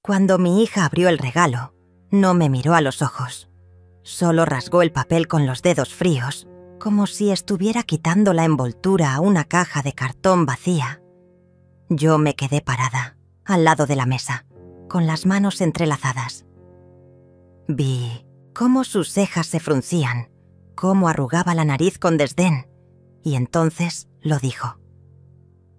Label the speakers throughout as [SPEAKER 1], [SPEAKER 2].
[SPEAKER 1] Cuando mi hija abrió el regalo, no me miró a los ojos. Solo rasgó el papel con los dedos fríos, como si estuviera quitando la envoltura a una caja de cartón vacía. Yo me quedé parada, al lado de la mesa, con las manos entrelazadas. Vi cómo sus cejas se fruncían, cómo arrugaba la nariz con desdén, y entonces lo dijo.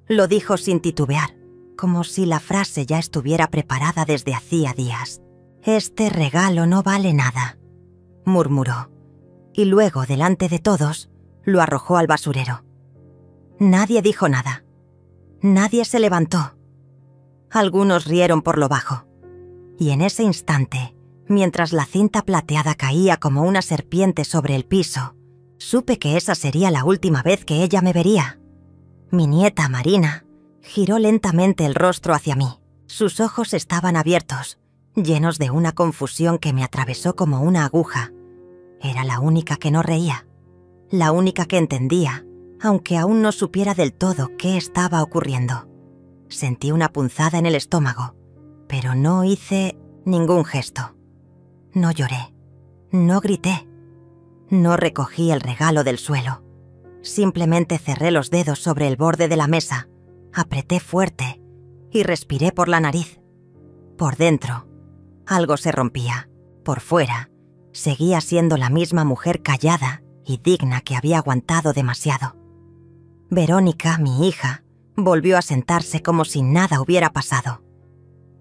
[SPEAKER 1] Lo dijo sin titubear, como si la frase ya estuviera preparada desde hacía días. «Este regalo no vale nada», murmuró, y luego, delante de todos, lo arrojó al basurero. Nadie dijo nada. Nadie se levantó. Algunos rieron por lo bajo. Y en ese instante, mientras la cinta plateada caía como una serpiente sobre el piso, supe que esa sería la última vez que ella me vería. Mi nieta Marina giró lentamente el rostro hacia mí. Sus ojos estaban abiertos, llenos de una confusión que me atravesó como una aguja. Era la única que no reía, la única que entendía, aunque aún no supiera del todo qué estaba ocurriendo. Sentí una punzada en el estómago, pero no hice ningún gesto. No lloré, no grité, no recogí el regalo del suelo. Simplemente cerré los dedos sobre el borde de la mesa, apreté fuerte y respiré por la nariz. Por dentro, algo se rompía. Por fuera, seguía siendo la misma mujer callada y digna que había aguantado demasiado. Verónica, mi hija, volvió a sentarse como si nada hubiera pasado.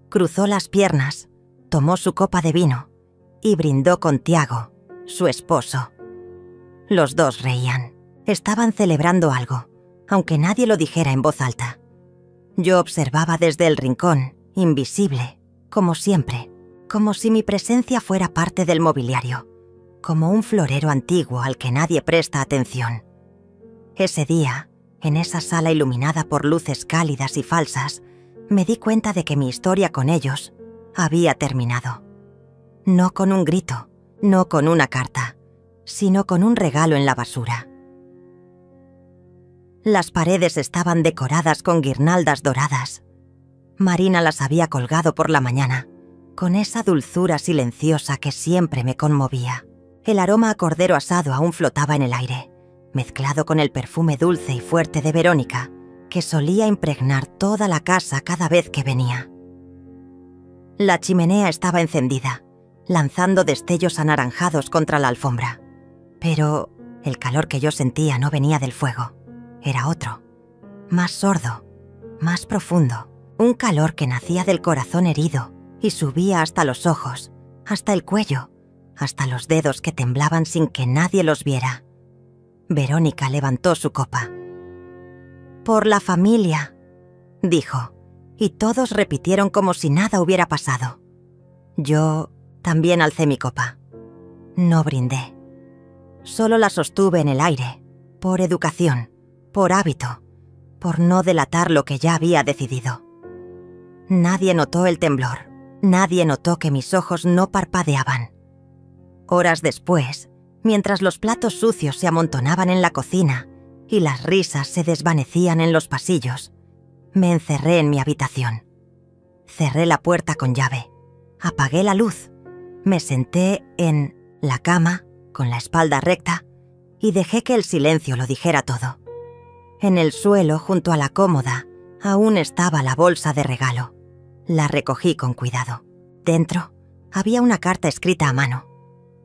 [SPEAKER 1] Cruzó las piernas, tomó su copa de vino y brindó con Tiago, su esposo. Los dos reían. Estaban celebrando algo, aunque nadie lo dijera en voz alta. Yo observaba desde el rincón, invisible, como siempre, como si mi presencia fuera parte del mobiliario, como un florero antiguo al que nadie presta atención. Ese día, en esa sala iluminada por luces cálidas y falsas, me di cuenta de que mi historia con ellos había terminado. No con un grito, no con una carta, sino con un regalo en la basura. Las paredes estaban decoradas con guirnaldas doradas. Marina las había colgado por la mañana, con esa dulzura silenciosa que siempre me conmovía. El aroma a cordero asado aún flotaba en el aire, mezclado con el perfume dulce y fuerte de Verónica, que solía impregnar toda la casa cada vez que venía. La chimenea estaba encendida, lanzando destellos anaranjados contra la alfombra. Pero el calor que yo sentía no venía del fuego. Era otro, más sordo, más profundo. Un calor que nacía del corazón herido y subía hasta los ojos, hasta el cuello, hasta los dedos que temblaban sin que nadie los viera. Verónica levantó su copa. «Por la familia», dijo, y todos repitieron como si nada hubiera pasado. Yo también alcé mi copa. No brindé. Solo la sostuve en el aire, por educación, por hábito, por no delatar lo que ya había decidido. Nadie notó el temblor, nadie notó que mis ojos no parpadeaban. Horas después, mientras los platos sucios se amontonaban en la cocina y las risas se desvanecían en los pasillos, me encerré en mi habitación. Cerré la puerta con llave, apagué la luz, me senté en la cama, con la espalda recta, y dejé que el silencio lo dijera todo. En el suelo, junto a la cómoda, aún estaba la bolsa de regalo. La recogí con cuidado. Dentro había una carta escrita a mano,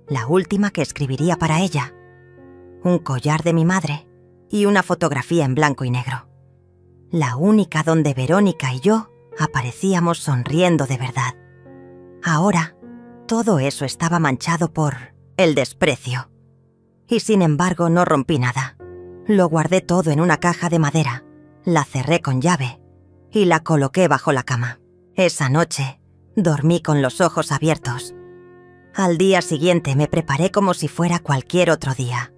[SPEAKER 1] la última que escribiría para ella, un collar de mi madre y una fotografía en blanco y negro. La única donde Verónica y yo aparecíamos sonriendo de verdad. Ahora, todo eso estaba manchado por el desprecio. Y sin embargo no rompí nada. Lo guardé todo en una caja de madera, la cerré con llave y la coloqué bajo la cama. Esa noche dormí con los ojos abiertos. Al día siguiente me preparé como si fuera cualquier otro día.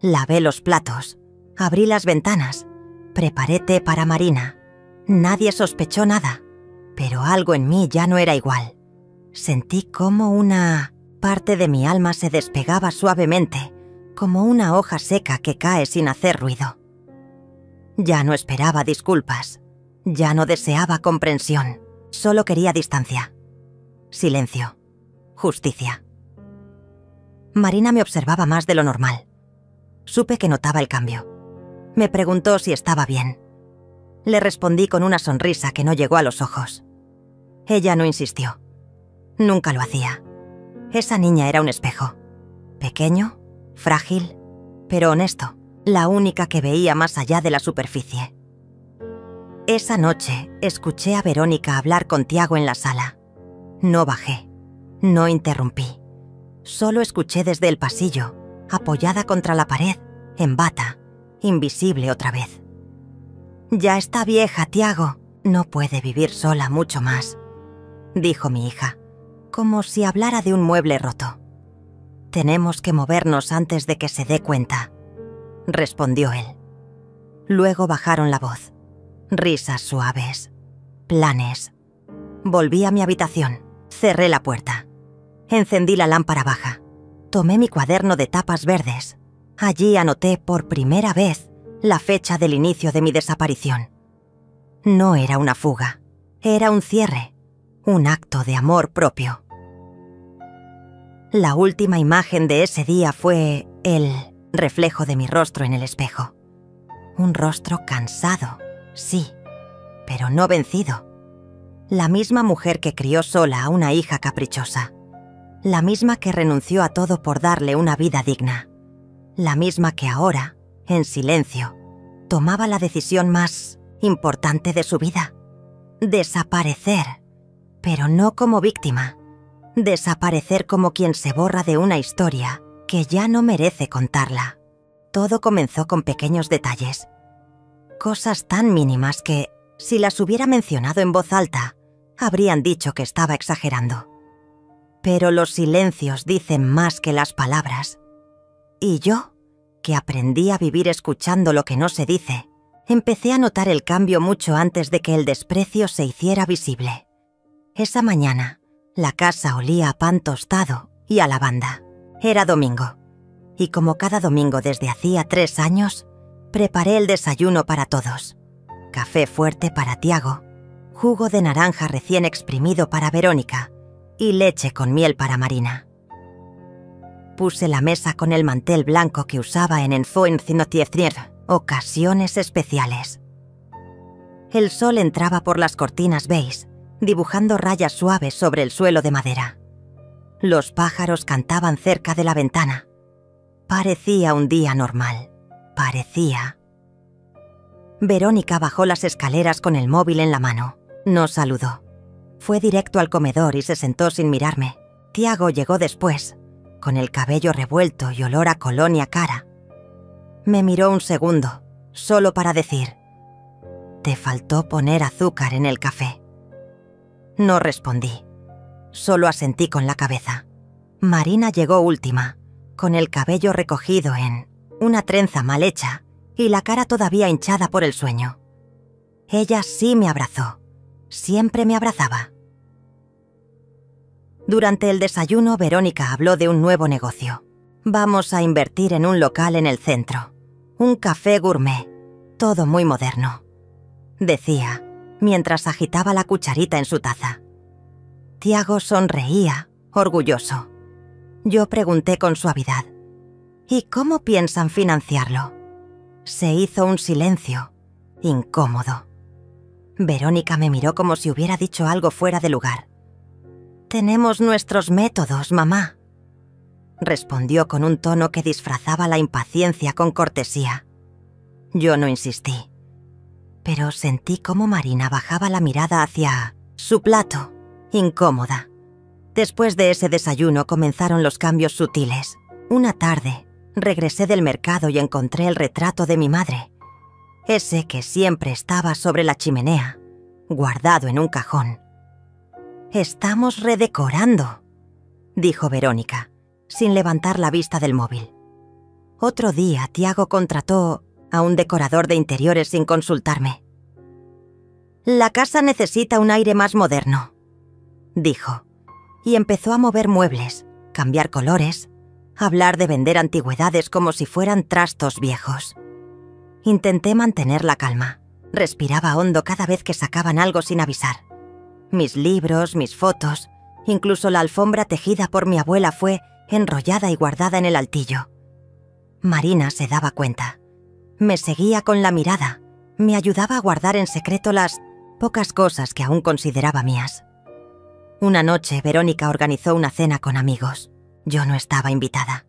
[SPEAKER 1] Lavé los platos, abrí las ventanas, preparé té para Marina. Nadie sospechó nada, pero algo en mí ya no era igual. Sentí como una parte de mi alma se despegaba suavemente, como una hoja seca que cae sin hacer ruido. Ya no esperaba disculpas, ya no deseaba comprensión, solo quería distancia. Silencio. Justicia. Marina me observaba más de lo normal. Supe que notaba el cambio. Me preguntó si estaba bien. Le respondí con una sonrisa que no llegó a los ojos. Ella no insistió. Nunca lo hacía. Esa niña era un espejo. Pequeño, frágil, pero honesto. La única que veía más allá de la superficie. Esa noche escuché a Verónica hablar con Tiago en la sala. No bajé. No interrumpí. Solo escuché desde el pasillo, apoyada contra la pared, en bata, invisible otra vez. «Ya está vieja, Tiago. No puede vivir sola mucho más», dijo mi hija, como si hablara de un mueble roto. «Tenemos que movernos antes de que se dé cuenta», respondió él. Luego bajaron la voz. Risas suaves. Planes. Volví a mi habitación. Cerré la puerta. Encendí la lámpara baja. Tomé mi cuaderno de tapas verdes. Allí anoté por primera vez la fecha del inicio de mi desaparición. No era una fuga. Era un cierre. Un acto de amor propio. La última imagen de ese día fue el reflejo de mi rostro en el espejo. Un rostro cansado, sí, pero no vencido. La misma mujer que crió sola a una hija caprichosa. La misma que renunció a todo por darle una vida digna. La misma que ahora, en silencio, tomaba la decisión más importante de su vida. Desaparecer, pero no como víctima. Desaparecer como quien se borra de una historia que ya no merece contarla. Todo comenzó con pequeños detalles. Cosas tan mínimas que, si las hubiera mencionado en voz alta, habrían dicho que estaba exagerando. Pero los silencios dicen más que las palabras. Y yo, que aprendí a vivir escuchando lo que no se dice, empecé a notar el cambio mucho antes de que el desprecio se hiciera visible. Esa mañana, la casa olía a pan tostado y a lavanda. Era domingo. Y como cada domingo desde hacía 3 años, preparé el desayuno para todos. Café fuerte para Tiago, jugo de naranja recién exprimido para Verónica y leche con miel para Marina. Puse la mesa con el mantel blanco que usaba en ocasiones especiales. El sol entraba por las cortinas beige, dibujando rayas suaves sobre el suelo de madera. Los pájaros cantaban cerca de la ventana. Parecía un día normal. Parecía. Verónica bajó las escaleras con el móvil en la mano. No saludó. Fue directo al comedor y se sentó sin mirarme. Tiago llegó después, con el cabello revuelto y olor a colonia cara. Me miró un segundo, solo para decir: «Te faltó poner azúcar en el café». No respondí. Solo asentí con la cabeza. Marina llegó última, con el cabello recogido en una trenza mal hecha y la cara todavía hinchada por el sueño. Ella sí me abrazó. Siempre me abrazaba. Durante el desayuno, Verónica habló de un nuevo negocio. Vamos a invertir en un local en el centro. Un café gourmet. Todo muy moderno. Decía, mientras agitaba la cucharita en su taza. Tiago sonreía, orgulloso. Yo pregunté con suavidad: ¿y cómo piensan financiarlo? Se hizo un silencio, incómodo. Verónica me miró como si hubiera dicho algo fuera de lugar. «Tenemos nuestros métodos, mamá», respondió con un tono que disfrazaba la impaciencia con cortesía. Yo no insistí, pero sentí cómo Marina bajaba la mirada hacia su plato, incómoda. Después de ese desayuno comenzaron los cambios sutiles. Una tarde, regresé del mercado y encontré el retrato de mi madre. Ese que siempre estaba sobre la chimenea, guardado en un cajón. «Estamos redecorando», dijo Verónica, sin levantar la vista del móvil. Otro día, Tiago contrató a un decorador de interiores sin consultarme. «La casa necesita un aire más moderno», dijo, y empezó a mover muebles, cambiar colores, hablar de vender antigüedades como si fueran trastos viejos. Intenté mantener la calma. Respiraba hondo cada vez que sacaban algo sin avisar. Mis libros, mis fotos, Incluso la alfombra tejida por mi abuela fue enrollada y guardada en el altillo. Marina se daba cuenta. Me seguía con la mirada. Me ayudaba a guardar en secreto las pocas cosas que aún consideraba mías. Una noche, Verónica organizó una cena con amigos. Yo no estaba invitada.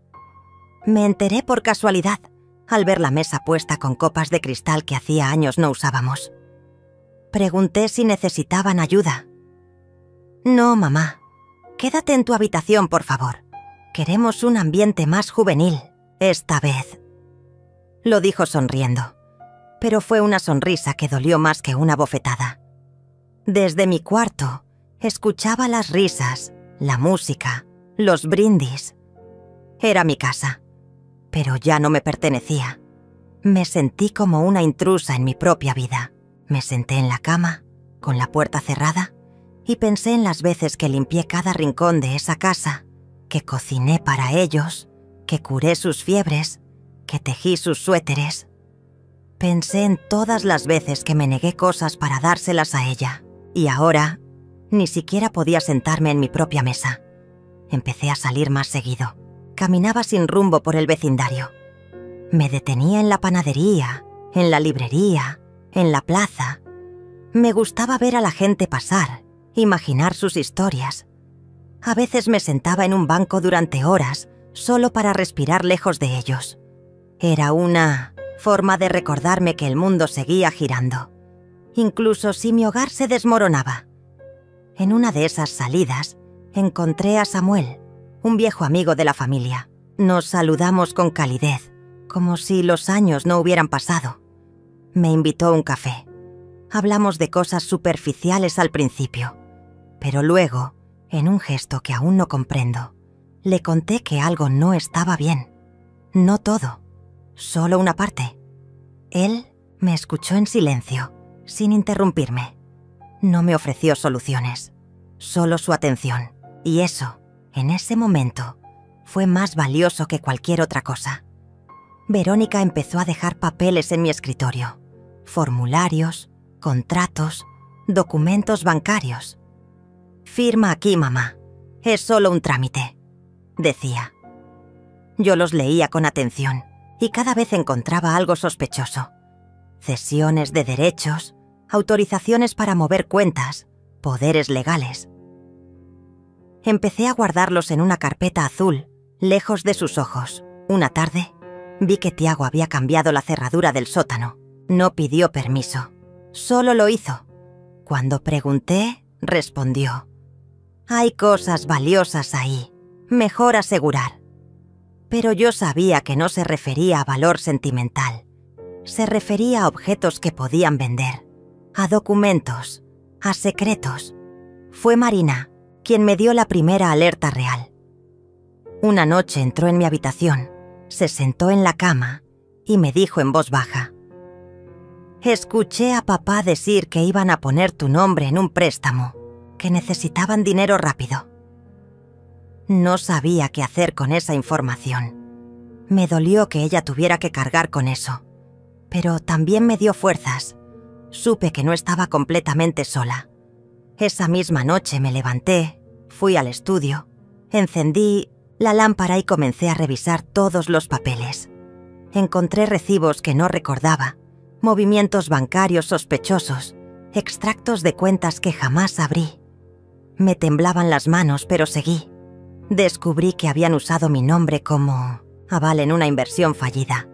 [SPEAKER 1] Me enteré por casualidad, al ver la mesa puesta con copas de cristal que hacía años no usábamos. Pregunté si necesitaban ayuda. «No, mamá. Quédate en tu habitación, por favor. Queremos un ambiente más juvenil, esta vez». Lo dijo sonriendo, pero fue una sonrisa que dolió más que una bofetada. Desde mi cuarto, escuchaba las risas, la música, los brindis. Era mi casa, pero ya no me pertenecía. Me sentí como una intrusa en mi propia vida. Me senté en la cama, con la puerta cerrada, y pensé en las veces que limpié cada rincón de esa casa, que cociné para ellos, que curé sus fiebres, que tejí sus suéteres. Pensé en todas las veces que me negué cosas para dárselas a ella, y ahora ni siquiera podía sentarme en mi propia mesa. Empecé a salir más seguido. Caminaba sin rumbo por el vecindario. Me detenía en la panadería, en la librería, en la plaza. Me gustaba ver a la gente pasar, imaginar sus historias. A veces me sentaba en un banco durante horas, solo para respirar lejos de ellos. Era una forma de recordarme que el mundo seguía girando, incluso si mi hogar se desmoronaba. En una de esas salidas, encontré a Samuel, un viejo amigo de la familia. Nos saludamos con calidez, como si los años no hubieran pasado. Me invitó a un café. Hablamos de cosas superficiales al principio, pero luego, en un gesto que aún no comprendo, le conté que algo no estaba bien. No todo, solo una parte. Él me escuchó en silencio, sin interrumpirme. No me ofreció soluciones, solo su atención. Y eso, en ese momento, fue más valioso que cualquier otra cosa. Verónica empezó a dejar papeles en mi escritorio. Formularios, contratos, documentos bancarios. «Firma aquí, mamá. Es solo un trámite», decía. Yo los leía con atención y cada vez encontraba algo sospechoso. Cesiones de derechos, autorizaciones para mover cuentas, poderes legales. Empecé a guardarlos en una carpeta azul, lejos de sus ojos. Una tarde, vi que Tiago había cambiado la cerradura del sótano. No pidió permiso, solo lo hizo. Cuando pregunté, respondió: «Hay cosas valiosas ahí, mejor asegurar». Pero yo sabía que no se refería a valor sentimental. Se refería a objetos que podían vender, a documentos, a secretos. Fue Marina quien me dio la primera alerta real. Una noche entró en mi habitación, se sentó en la cama y me dijo en voz baja: «Escuché a papá decir que iban a poner tu nombre en un préstamo, que necesitaban dinero rápido». No sabía qué hacer con esa información. Me dolió que ella tuviera que cargar con eso, pero también me dio fuerzas. Supe que no estaba completamente sola. Esa misma noche me levanté, fui al estudio, encendí la lámpara y comencé a revisar todos los papeles. Encontré recibos que no recordaba, movimientos bancarios sospechosos, extractos de cuentas que jamás abrí. Me temblaban las manos, pero seguí. Descubrí que habían usado mi nombre como aval en una inversión fallida,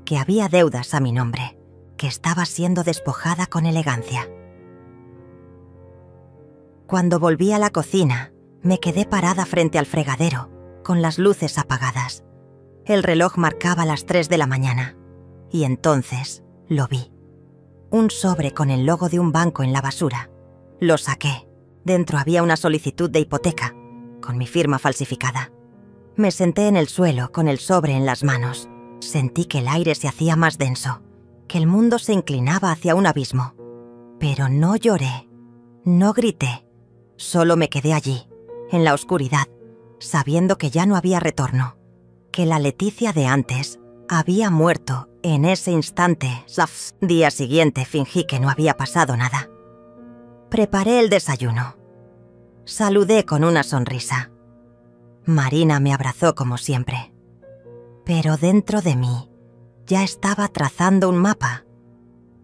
[SPEAKER 1] que había deudas a mi nombre, que estaba siendo despojada con elegancia. Cuando volví a la cocina, me quedé parada frente al fregadero, con las luces apagadas. El reloj marcaba las 3 de la mañana, y entonces lo vi. Un sobre con el logo de un banco en la basura. Lo saqué. Dentro había una solicitud de hipoteca, con mi firma falsificada. Me senté en el suelo con el sobre en las manos. Sentí que el aire se hacía más denso, que el mundo se inclinaba hacia un abismo. Pero no lloré, no grité. Solo me quedé allí, en la oscuridad, sabiendo que ya no había retorno, que la Leticia de antes había muerto en ese instante. Día siguiente fingí que no había pasado nada. Preparé el desayuno. Saludé con una sonrisa. Marina me abrazó como siempre. Pero dentro de mí ya estaba trazando un mapa.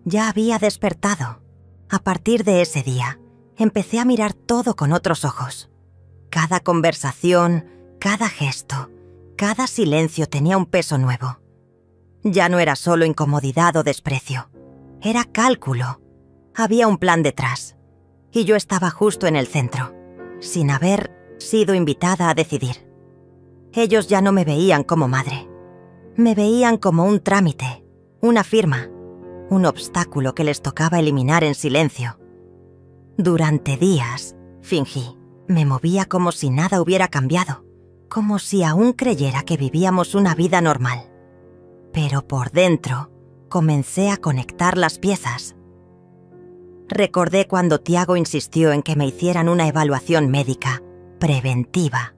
[SPEAKER 1] Ya había despertado. A partir de ese día, empecé a mirar todo con otros ojos. Cada conversación, cada gesto, cada silencio tenía un peso nuevo. Ya no era solo incomodidad o desprecio. Era cálculo. Había un plan detrás. Y yo estaba justo en el centro, sin haber sido invitada a decidir. Ellos ya no me veían como madre. Me veían como un trámite, una firma, un obstáculo que les tocaba eliminar en silencio. Durante días, fingí. Me movía como si nada hubiera cambiado, como si aún creyera que vivíamos una vida normal. Pero por dentro, comencé a conectar las piezas. Recordé cuando Tiago insistió en que me hicieran una evaluación médica preventiva.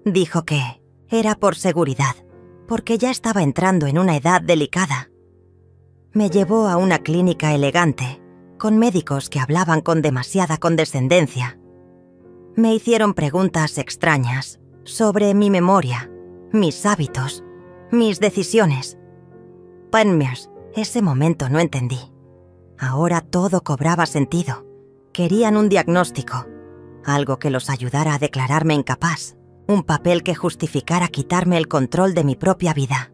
[SPEAKER 1] Dijo que era por seguridad, porque ya estaba entrando en una edad delicada. Me llevó a una clínica elegante, con médicos que hablaban con demasiada condescendencia. Me hicieron preguntas extrañas sobre mi memoria, mis hábitos, mis decisiones. Penmers, ese momento no entendí. Ahora todo cobraba sentido. Querían un diagnóstico, algo que los ayudara a declararme incapaz, un papel que justificara quitarme el control de mi propia vida.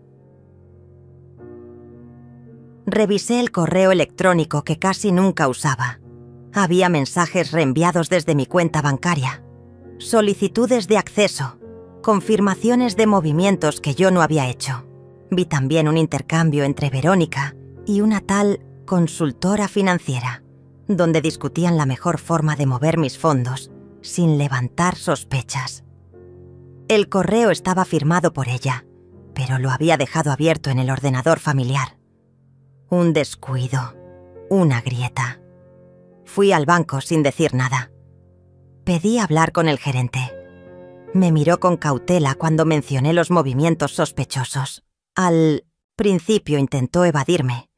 [SPEAKER 1] Revisé el correo electrónico que casi nunca usaba. Había mensajes reenviados desde mi cuenta bancaria, solicitudes de acceso, confirmaciones de movimientos que yo no había hecho. Vi también un intercambio entre Verónica y una tal consultora financiera, donde discutían la mejor forma de mover mis fondos sin levantar sospechas. El correo estaba firmado por ella, pero lo había dejado abierto en el ordenador familiar. Un descuido, una grieta. Fui al banco sin decir nada. Pedí hablar con el gerente. Me miró con cautela cuando mencioné los movimientos sospechosos. Al principio intentó evadirme,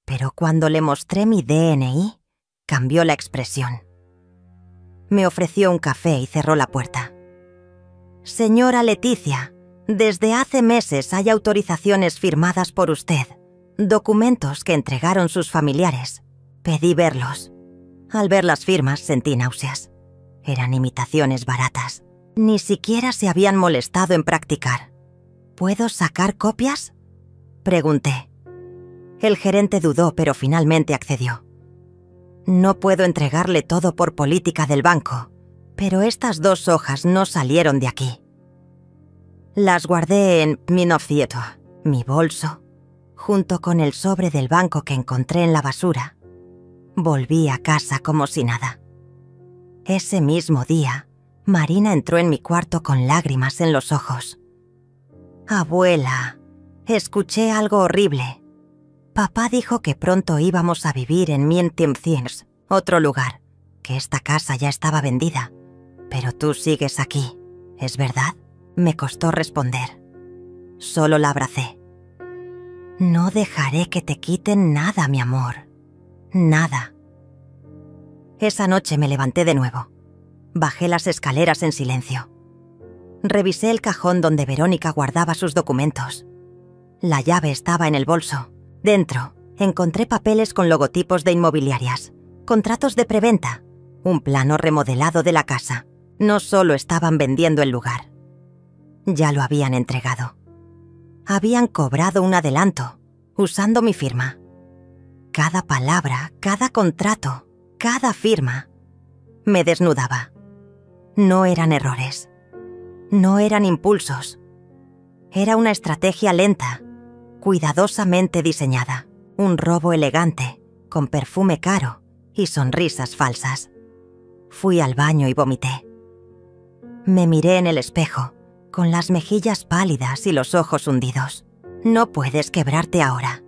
[SPEAKER 1] pero cuando le mostré mi DNI, cambió la expresión. Me ofreció un café y cerró la puerta. Señora Leticia, desde hace meses hay autorizaciones firmadas por usted, documentos que entregaron sus familiares. Pedí verlos. Al ver las firmas sentí náuseas. Eran imitaciones baratas. Ni siquiera se habían molestado en practicar. ¿Puedo sacar copias?, pregunté. El gerente dudó, pero finalmente accedió. No puedo entregarle todo por política del banco, pero estas 2 hojas no salieron de aquí. Las guardé en mi novieto, mi bolso, junto con el sobre del banco que encontré en la basura. Volví a casa como si nada. Ese mismo día, Marina entró en mi cuarto con lágrimas en los ojos. Abuela, escuché algo horrible. Papá dijo que pronto íbamos a vivir en Mientiemciens, otro lugar, que esta casa ya estaba vendida. Pero tú sigues aquí, ¿es verdad? Me costó responder. Solo la abracé. No dejaré que te quiten nada, mi amor. Nada. Esa noche me levanté de nuevo. Bajé las escaleras en silencio. Revisé el cajón donde Verónica guardaba sus documentos. La llave estaba en el bolso. Dentro, encontré papeles con logotipos de inmobiliarias, contratos de preventa, un plano remodelado de la casa. No solo estaban vendiendo el lugar. Ya lo habían entregado. Habían cobrado un adelanto, usando mi firma. Cada palabra, cada contrato, cada firma, me desnudaba. No eran errores. No eran impulsos. Era una estrategia lenta, cuidadosamente diseñada. Un robo elegante, con perfume caro y sonrisas falsas. Fui al baño y vomité. Me miré en el espejo, con las mejillas pálidas y los ojos hundidos. No puedes quebrarte ahora,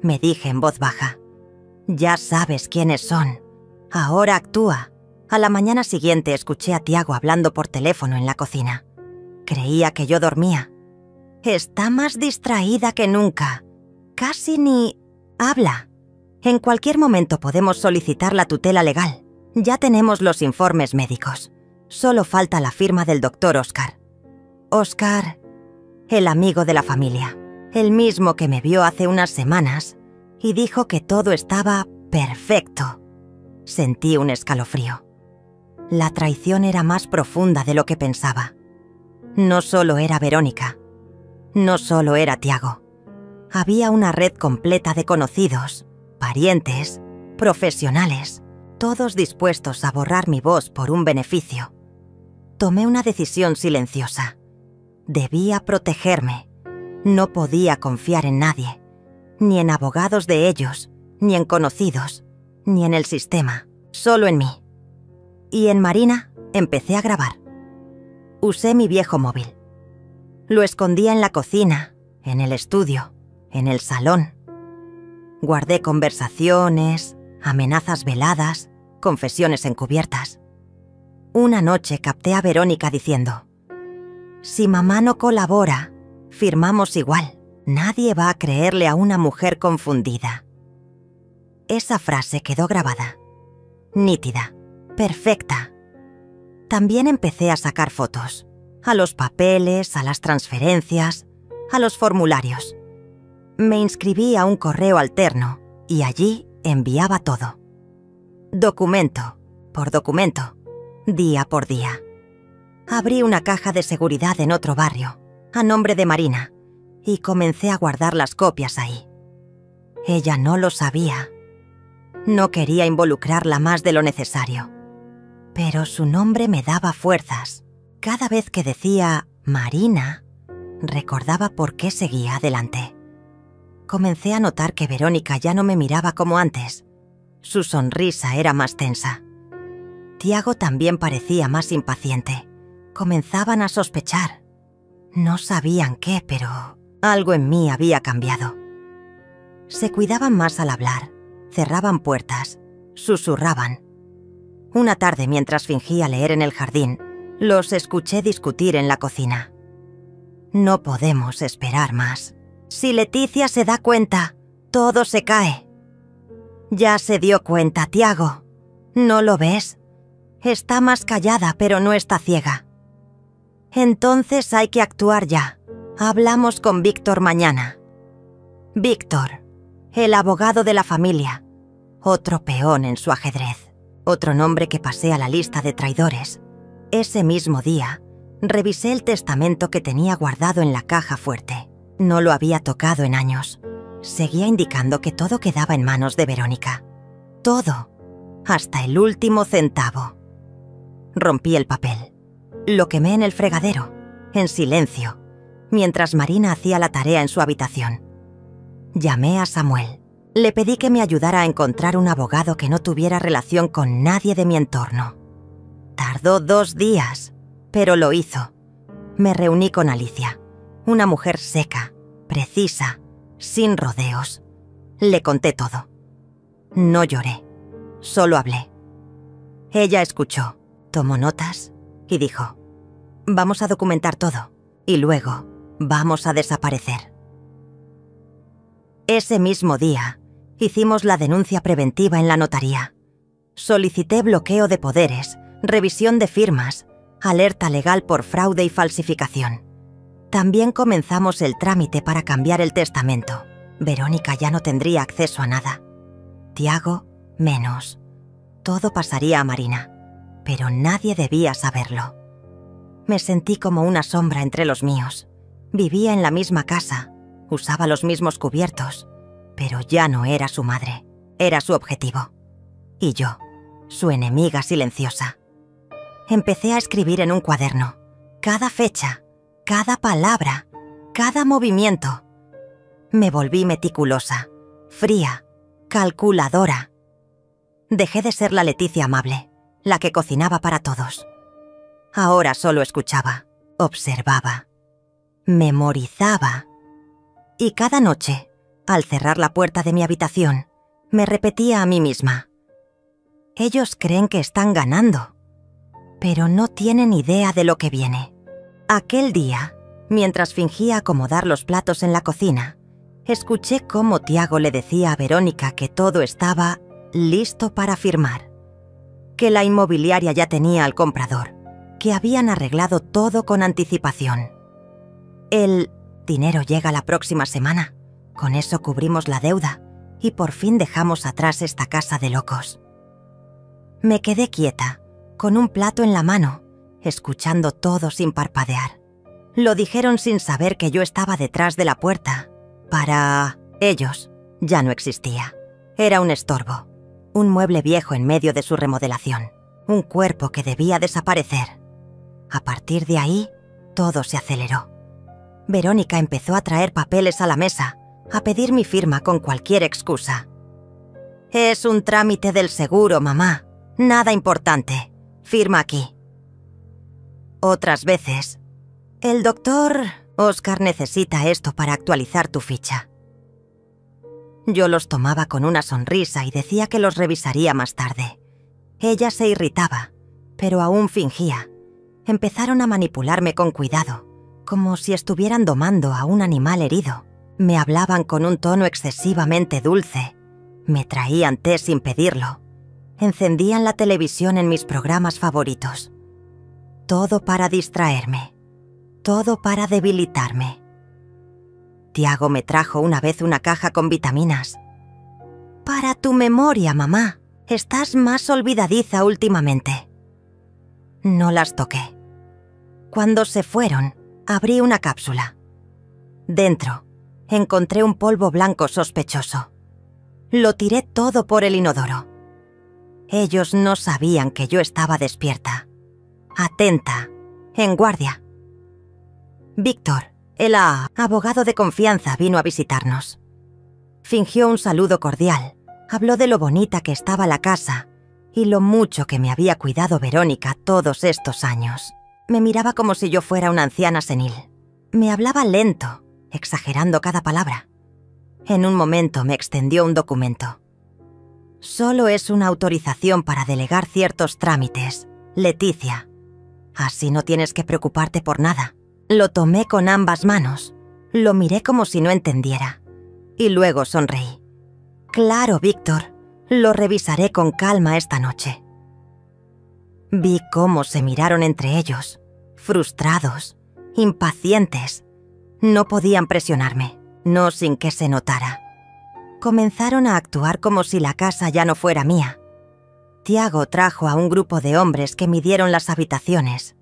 [SPEAKER 1] me dije en voz baja. Ya sabes quiénes son. Ahora actúa. A la mañana siguiente escuché a Tiago hablando por teléfono en la cocina. Creía que yo dormía. Está más distraída que nunca. Casi ni habla. En cualquier momento podemos solicitar la tutela legal. Ya tenemos los informes médicos. Solo falta la firma del doctor Oscar. Oscar, el amigo de la familia, el mismo que me vio hace unas semanas y dijo que todo estaba perfecto. Sentí un escalofrío. La traición era más profunda de lo que pensaba. No solo era Verónica, no solo era Tiago. Había una red completa de conocidos, parientes, profesionales, todos dispuestos a borrar mi voz por un beneficio. Tomé una decisión silenciosa. Debía protegerme. No podía confiar en nadie, ni en abogados de ellos, ni en conocidos, ni en el sistema, solo en mí. Y en Marina empecé a grabar. Usé mi viejo móvil. Lo escondía en la cocina, en el estudio, en el salón. Guardé conversaciones, amenazas veladas, confesiones encubiertas. Una noche capté a Verónica diciendo: «Si mamá no colabora, firmamos igual. Nadie va a creerle a una mujer confundida». Esa frase quedó grabada, nítida, perfecta. También empecé a sacar fotos, a los papeles, a las transferencias, a los formularios. Me inscribí a un correo alterno y allí enviaba todo. Documento por documento, día por día. Abrí una caja de seguridad en otro barrio, a nombre de Marina, y comencé a guardar las copias ahí. Ella no lo sabía. No quería involucrarla más de lo necesario. Pero su nombre me daba fuerzas. Cada vez que decía Marina, recordaba por qué seguía adelante. Comencé a notar que Verónica ya no me miraba como antes. Su sonrisa era más tensa. Tiago también parecía más impaciente. Comenzaban a sospechar. No sabían qué, pero algo en mí había cambiado. Se cuidaban más al hablar, cerraban puertas, susurraban. Una tarde, mientras fingía leer en el jardín, los escuché discutir en la cocina. No podemos esperar más. Si Leticia se da cuenta, todo se cae. Ya se dio cuenta, Tiago. ¿No lo ves? Está más callada, pero no está ciega. Entonces hay que actuar ya. Hablamos con Víctor mañana. Víctor, el abogado de la familia. Otro peón en su ajedrez. Otro nombre que pasé a la lista de traidores. Ese mismo día, revisé el testamento que tenía guardado en la caja fuerte. No lo había tocado en años. Seguía indicando que todo quedaba en manos de Verónica. Todo, hasta el último centavo. Rompí el papel. Lo quemé en el fregadero, en silencio, mientras Marina hacía la tarea en su habitación. Llamé a Samuel. Le pedí que me ayudara a encontrar un abogado que no tuviera relación con nadie de mi entorno. Tardó 2 días, pero lo hizo. Me reuní con Alicia, una mujer seca, precisa, sin rodeos. Le conté todo. No lloré, solo hablé. Ella escuchó, tomó notas y dijo: «Vamos a documentar todo y luego vamos a desaparecer». Ese mismo día, hicimos la denuncia preventiva en la notaría. Solicité bloqueo de poderes, revisión de firmas, alerta legal por fraude y falsificación. También comenzamos el trámite para cambiar el testamento. Verónica ya no tendría acceso a nada. Tiago, menos. Todo pasaría a Marina, pero nadie debía saberlo. Me sentí como una sombra entre los míos. Vivía en la misma casa, usaba los mismos cubiertos, pero ya no era su madre, era su objetivo. Y yo, su enemiga silenciosa. Empecé a escribir en un cuaderno, cada fecha, cada palabra, cada movimiento. Me volví meticulosa, fría, calculadora. Dejé de ser la Leticia amable, la que cocinaba para todos. Ahora solo escuchaba, observaba, memorizaba. Y cada noche, al cerrar la puerta de mi habitación, me repetía a mí misma: ellos creen que están ganando, pero no tienen idea de lo que viene. Aquel día, mientras fingía acomodar los platos en la cocina, escuché cómo Tiago le decía a Verónica que todo estaba listo para firmar, que la inmobiliaria ya tenía al comprador, que habían arreglado todo con anticipación. El dinero llega la próxima semana. Con eso cubrimos la deuda y por fin dejamos atrás esta casa de locos. Me quedé quieta, con un plato en la mano, escuchando todo sin parpadear. Lo dijeron sin saber que yo estaba detrás de la puerta. Para ellos, ya no existía. Era un estorbo, un mueble viejo en medio de su remodelación, un cuerpo que debía desaparecer. A partir de ahí, todo se aceleró. Verónica empezó a traer papeles a la mesa, a pedir mi firma con cualquier excusa. «Es un trámite del seguro, mamá. Nada importante. Firma aquí». Otras veces, «El doctor Oscar necesita esto para actualizar tu ficha». Yo los tomaba con una sonrisa y decía que los revisaría más tarde. Ella se irritaba, pero aún fingía. Empezaron a manipularme con cuidado, como si estuvieran domando a un animal herido. Me hablaban con un tono excesivamente dulce. Me traían té sin pedirlo. Encendían la televisión en mis programas favoritos. Todo para distraerme. Todo para debilitarme. Tiago me trajo una vez una caja con vitaminas. «Para tu memoria, mamá. Estás más olvidadiza últimamente». No las toqué. Cuando se fueron, abrí una cápsula. Dentro, encontré un polvo blanco sospechoso. Lo tiré todo por el inodoro. Ellos no sabían que yo estaba despierta, atenta, en guardia. Víctor, el abogado de confianza, vino a visitarnos. Fingió un saludo cordial, habló de lo bonita que estaba la casa y lo mucho que me había cuidado Verónica todos estos años. Me miraba como si yo fuera una anciana senil. Me hablaba lento, exagerando cada palabra. En un momento me extendió un documento. «Solo es una autorización para delegar ciertos trámites, Leticia. Así no tienes que preocuparte por nada». Lo tomé con ambas manos, lo miré como si no entendiera, y luego sonreí. «Claro, Víctor, lo revisaré con calma esta noche». Vi cómo se miraron entre ellos, frustrados, impacientes. No podían presionarme, no sin que se notara. Comenzaron a actuar como si la casa ya no fuera mía. Tiago trajo a un grupo de hombres que midieron las habitaciones.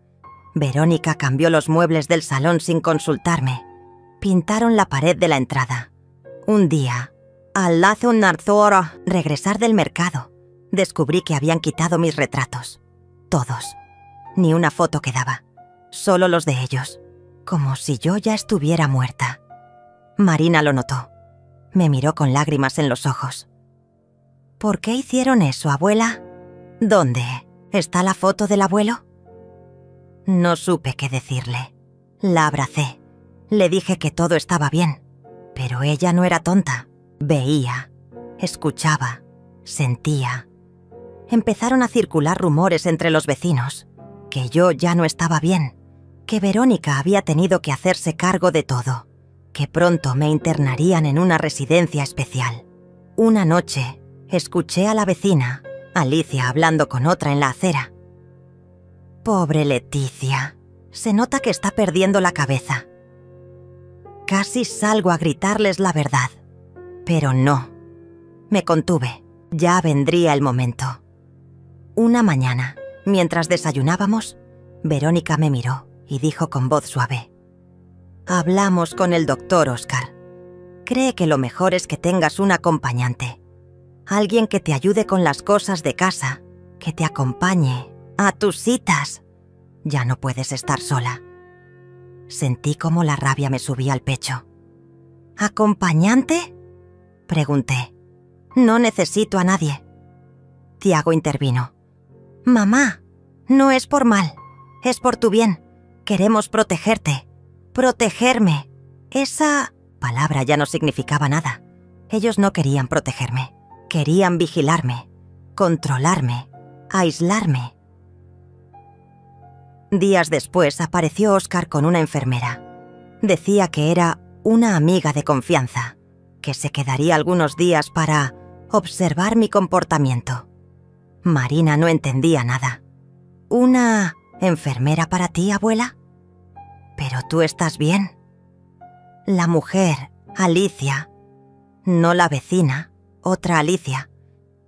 [SPEAKER 1] Verónica cambió los muebles del salón sin consultarme. Pintaron la pared de la entrada. Un día, al regresar del mercado, descubrí que habían quitado mis retratos. Todos. Ni una foto quedaba. Solo los de ellos. Como si yo ya estuviera muerta. Marina lo notó. Me miró con lágrimas en los ojos. «¿Por qué hicieron eso, abuela? ¿Dónde? ¿Está la foto del abuelo?» No supe qué decirle. La abracé. Le dije que todo estaba bien. Pero ella no era tonta. Veía, escuchaba, sentía. Empezaron a circular rumores entre los vecinos. Que yo ya no estaba bien. Que Verónica había tenido que hacerse cargo de todo. Que pronto me internarían en una residencia especial. Una noche, escuché a la vecina, Alicia, hablando con otra en la acera. «Pobre Leticia, se nota que está perdiendo la cabeza». Casi salgo a gritarles la verdad, pero no. Me contuve, ya vendría el momento. Una mañana, mientras desayunábamos, Verónica me miró y dijo con voz suave: «Hablamos con el doctor Oscar. Cree que lo mejor es que tengas un acompañante. Alguien que te ayude con las cosas de casa, que te acompañe a tus citas. Ya no puedes estar sola». Sentí como la rabia me subía al pecho. «¿Acompañante?», pregunté. «No necesito a nadie». Tiago intervino. «Mamá, no es por mal, es por tu bien. Queremos protegerte, protegerme». Esa palabra ya no significaba nada. Ellos no querían protegerme, querían vigilarme, controlarme, aislarme. Días después apareció Oscar con una enfermera. Decía que era una amiga de confianza, que se quedaría algunos días para observar mi comportamiento. Marina no entendía nada. «¿Una ¿Enfermera para ti, abuela? Pero tú estás bien. La mujer, Alicia, no la vecina, otra Alicia,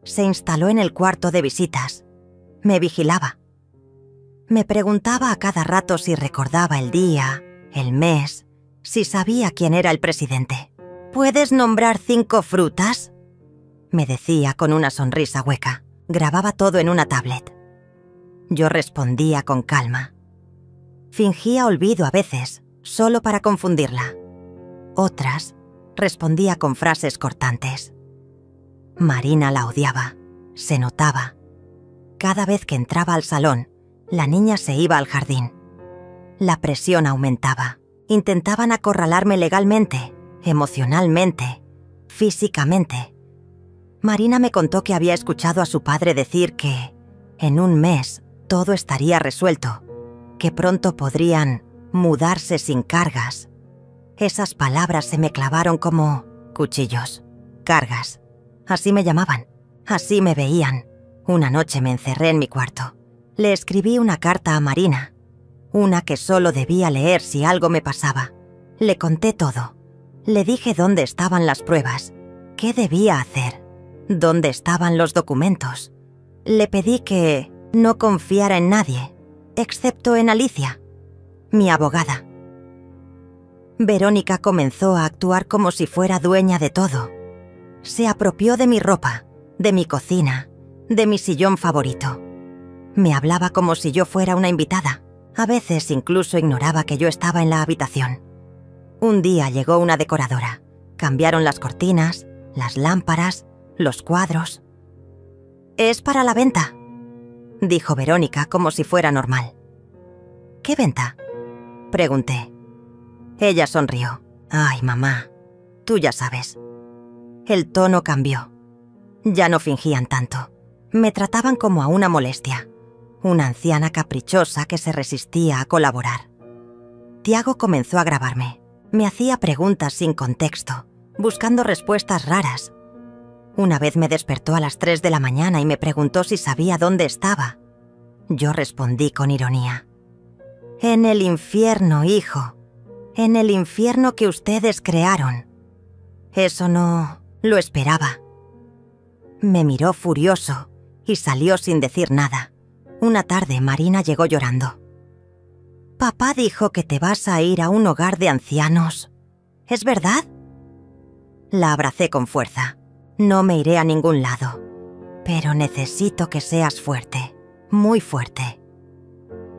[SPEAKER 1] se instaló en el cuarto de visitas. Me vigilaba. Me preguntaba a cada rato si recordaba el día, el mes, si sabía quién era el presidente. ¿Puedes nombrar 5 frutas? Me decía con una sonrisa hueca. Grababa todo en una tablet. Yo respondía con calma. Fingía olvido a veces, solo para confundirla. Otras, respondía con frases cortantes. Marina la odiaba, se notaba. Cada vez que entraba al salón, la niña se iba al jardín. La presión aumentaba. Intentaban acorralarme legalmente, emocionalmente, físicamente. Marina me contó que había escuchado a su padre decir que, en un mes, todo estaría resuelto, que pronto podrían mudarse sin cargas. Esas palabras se me clavaron como cuchillos, cargas. Así me llamaban, así me veían. Una noche me encerré en mi cuarto. Le escribí una carta a Marina, una que solo debía leer si algo me pasaba. Le conté todo. Le dije dónde estaban las pruebas, qué debía hacer, dónde estaban los documentos. Le pedí que no confiara en nadie, excepto en Alicia, mi abogada. Verónica comenzó a actuar como si fuera dueña de todo. Se apropió de mi ropa, de mi cocina, de mi sillón favorito. Me hablaba como si yo fuera una invitada. A veces incluso ignoraba que yo estaba en la habitación. Un día llegó una decoradora. Cambiaron las cortinas, las lámparas, los cuadros. «Es para la venta», dijo Verónica como si fuera normal. «¿Qué venta?», pregunté. Ella sonrió. «Ay, mamá, tú ya sabes». El tono cambió. Ya no fingían tanto. Me trataban como a una molestia, una anciana caprichosa que se resistía a colaborar. Tiago comenzó a grabarme. Me hacía preguntas sin contexto, buscando respuestas raras. Una vez me despertó a las 3 de la mañana y me preguntó si sabía dónde estaba. Yo respondí con ironía. «En el infierno, hijo. En el infierno que ustedes crearon». Eso no lo esperaba. Me miró furioso y salió sin decir nada. Una tarde Marina llegó llorando. «Papá dijo que te vas a ir a un hogar de ancianos. ¿Es verdad?» La abracé con fuerza. «No me iré a ningún lado. Pero necesito que seas fuerte, muy fuerte».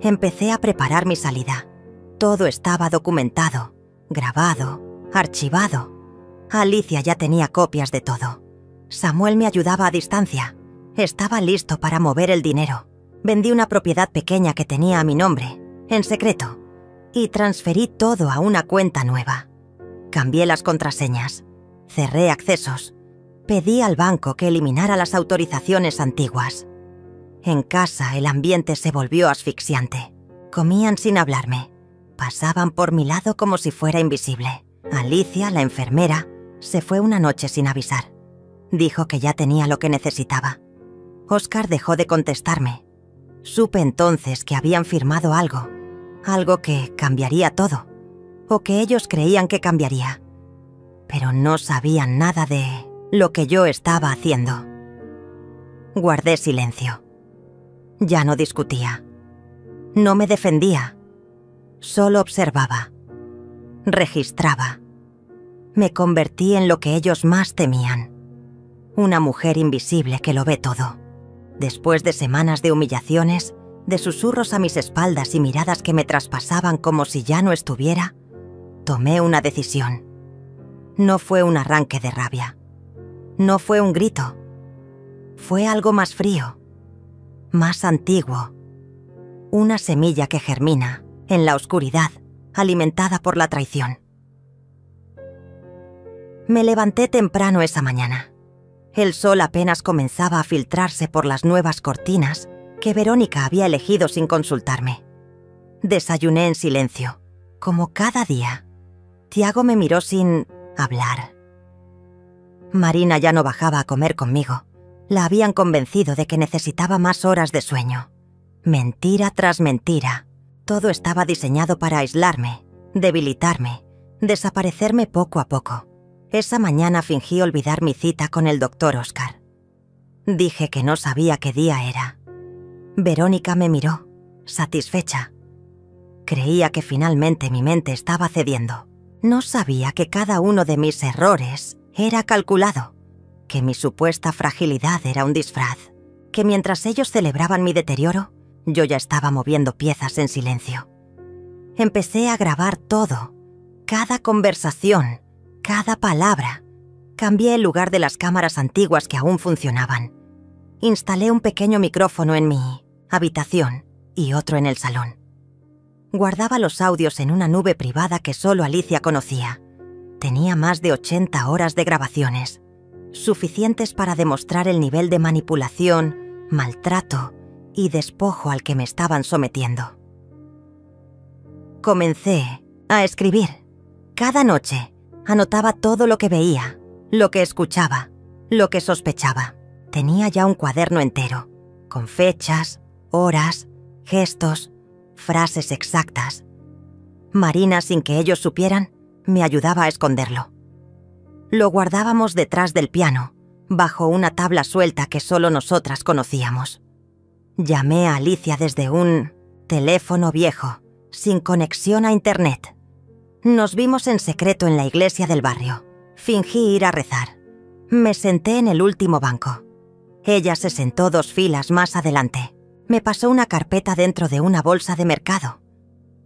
[SPEAKER 1] Empecé a preparar mi salida. Todo estaba documentado, grabado, archivado. Alicia ya tenía copias de todo. Samuel me ayudaba a distancia. Estaba listo para mover el dinero. Vendí una propiedad pequeña que tenía a mi nombre, en secreto, y transferí todo a una cuenta nueva. Cambié las contraseñas, cerré accesos, pedí al banco que eliminara las autorizaciones antiguas. En casa el ambiente se volvió asfixiante. Comían sin hablarme. Pasaban por mi lado como si fuera invisible. Alicia, la enfermera, se fue una noche sin avisar. Dijo que ya tenía lo que necesitaba. Óscar dejó de contestarme. Supe entonces que habían firmado algo que cambiaría todo, o que ellos creían que cambiaría. Pero no sabían nada de lo que yo estaba haciendo. Guardé silencio. Ya no discutía. No me defendía. Solo observaba. Registraba. Me convertí en lo que ellos más temían. Una mujer invisible que lo ve todo. Después de semanas de humillaciones, de susurros a mis espaldas y miradas que me traspasaban como si ya no estuviera, tomé una decisión. No fue un arranque de rabia. No fue un grito. Fue algo más frío, más antiguo. Una semilla que germina en la oscuridad, alimentada por la traición. Me levanté temprano esa mañana. El sol apenas comenzaba a filtrarse por las nuevas cortinas que Verónica había elegido sin consultarme. Desayuné en silencio, como cada día. Tiago me miró sin hablar. Marina ya no bajaba a comer conmigo. La habían convencido de que necesitaba más horas de sueño. Mentira tras mentira. Todo estaba diseñado para aislarme, debilitarme, desaparecerme poco a poco. Esa mañana fingí olvidar mi cita con el doctor Oscar. Dije que no sabía qué día era. Verónica me miró, satisfecha. Creía que finalmente mi mente estaba cediendo. No sabía que cada uno de mis errores era calculado, que mi supuesta fragilidad era un disfraz, que mientras ellos celebraban mi deterioro, yo ya estaba moviendo piezas en silencio. Empecé a grabar todo, cada conversación, cada palabra. Cambié el lugar de las cámaras antiguas que aún funcionaban. Instalé un pequeño micrófono en mi habitación y otro en el salón. Guardaba los audios en una nube privada que solo Alicia conocía. Tenía más de 80 horas de grabaciones, suficientes para demostrar el nivel de manipulación, maltrato y despojo al que me estaban sometiendo. Comencé a escribir. Cada noche anotaba todo lo que veía, lo que escuchaba, lo que sospechaba. Tenía ya un cuaderno entero, con fechas, horas, gestos, frases exactas. Marina, sin que ellos supieran, me ayudaba a esconderlo. Lo guardábamos detrás del piano, bajo una tabla suelta que solo nosotras conocíamos. Llamé a Alicia desde un teléfono viejo, sin conexión a internet. Nos vimos en secreto en la iglesia del barrio. Fingí ir a rezar. Me senté en el último banco. Ella se sentó 2 filas más adelante. Me pasó una carpeta dentro de una bolsa de mercado.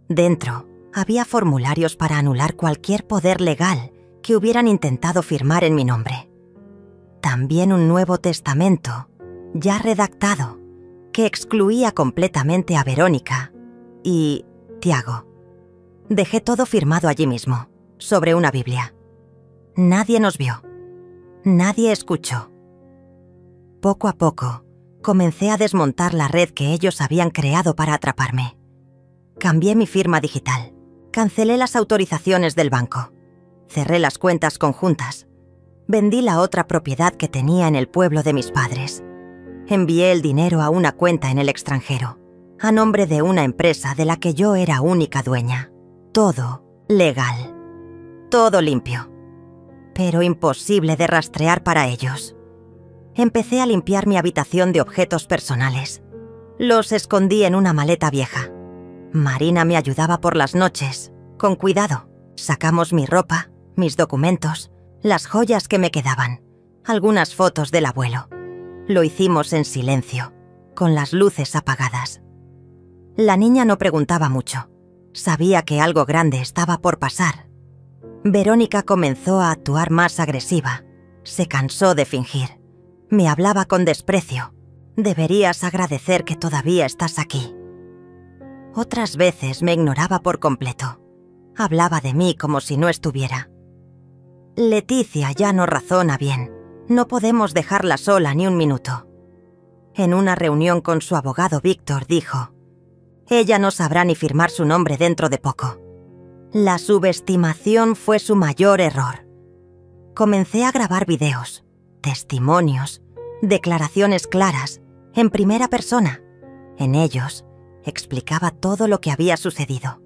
[SPEAKER 1] Dentro había formularios para anular cualquier poder legal que hubieran intentado firmar en mi nombre. También un Nuevo Testamento, ya redactado, que excluía completamente a Verónica y Tiago. Dejé todo firmado allí mismo, sobre una Biblia. Nadie nos vio. Nadie escuchó. Poco a poco, comencé a desmontar la red que ellos habían creado para atraparme. Cambié mi firma digital. Cancelé las autorizaciones del banco. Cerré las cuentas conjuntas. Vendí la otra propiedad que tenía en el pueblo de mis padres. Envié el dinero a una cuenta en el extranjero, a nombre de una empresa de la que yo era única dueña. Todo legal. Todo limpio. Pero imposible de rastrear para ellos. Empecé a limpiar mi habitación de objetos personales. Los escondí en una maleta vieja. Marina me ayudaba por las noches, con cuidado. Sacamos mi ropa, mis documentos, las joyas que me quedaban, algunas fotos del abuelo. Lo hicimos en silencio, con las luces apagadas. La niña no preguntaba mucho. Sabía que algo grande estaba por pasar. Verónica comenzó a actuar más agresiva. Se cansó de fingir. Me hablaba con desprecio. Deberías agradecer que todavía estás aquí. Otras veces me ignoraba por completo. Hablaba de mí como si no estuviera. Leticia ya no razona bien. No podemos dejarla sola ni un minuto. En una reunión con su abogado Víctor dijo: ella no sabrá ni firmar su nombre dentro de poco. La subestimación fue su mayor error. Comencé a grabar videos, testimonios, declaraciones claras, en primera persona. En ellos explicaba todo lo que había sucedido,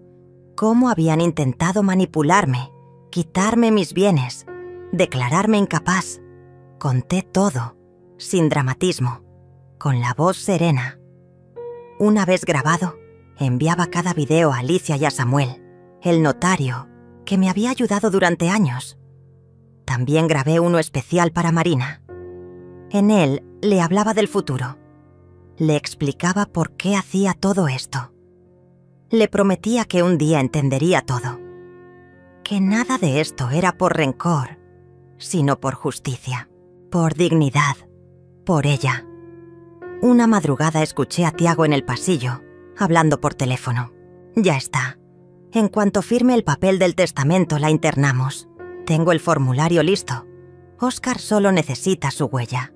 [SPEAKER 1] cómo habían intentado manipularme, quitarme mis bienes, declararme incapaz. Conté todo, sin dramatismo, con la voz serena. Una vez grabado, enviaba cada video a Alicia y a Samuel, el notario, que me había ayudado durante años. También grabé uno especial para Marina. En él le hablaba del futuro. Le explicaba por qué hacía todo esto. Le prometía que un día entendería todo. Que nada de esto era por rencor, sino por justicia, por dignidad, por ella. Una madrugada escuché a Tiago en el pasillo, hablando por teléfono. Ya está. En cuanto firme el papel del testamento, la internamos. Tengo el formulario listo. Oscar solo necesita su huella.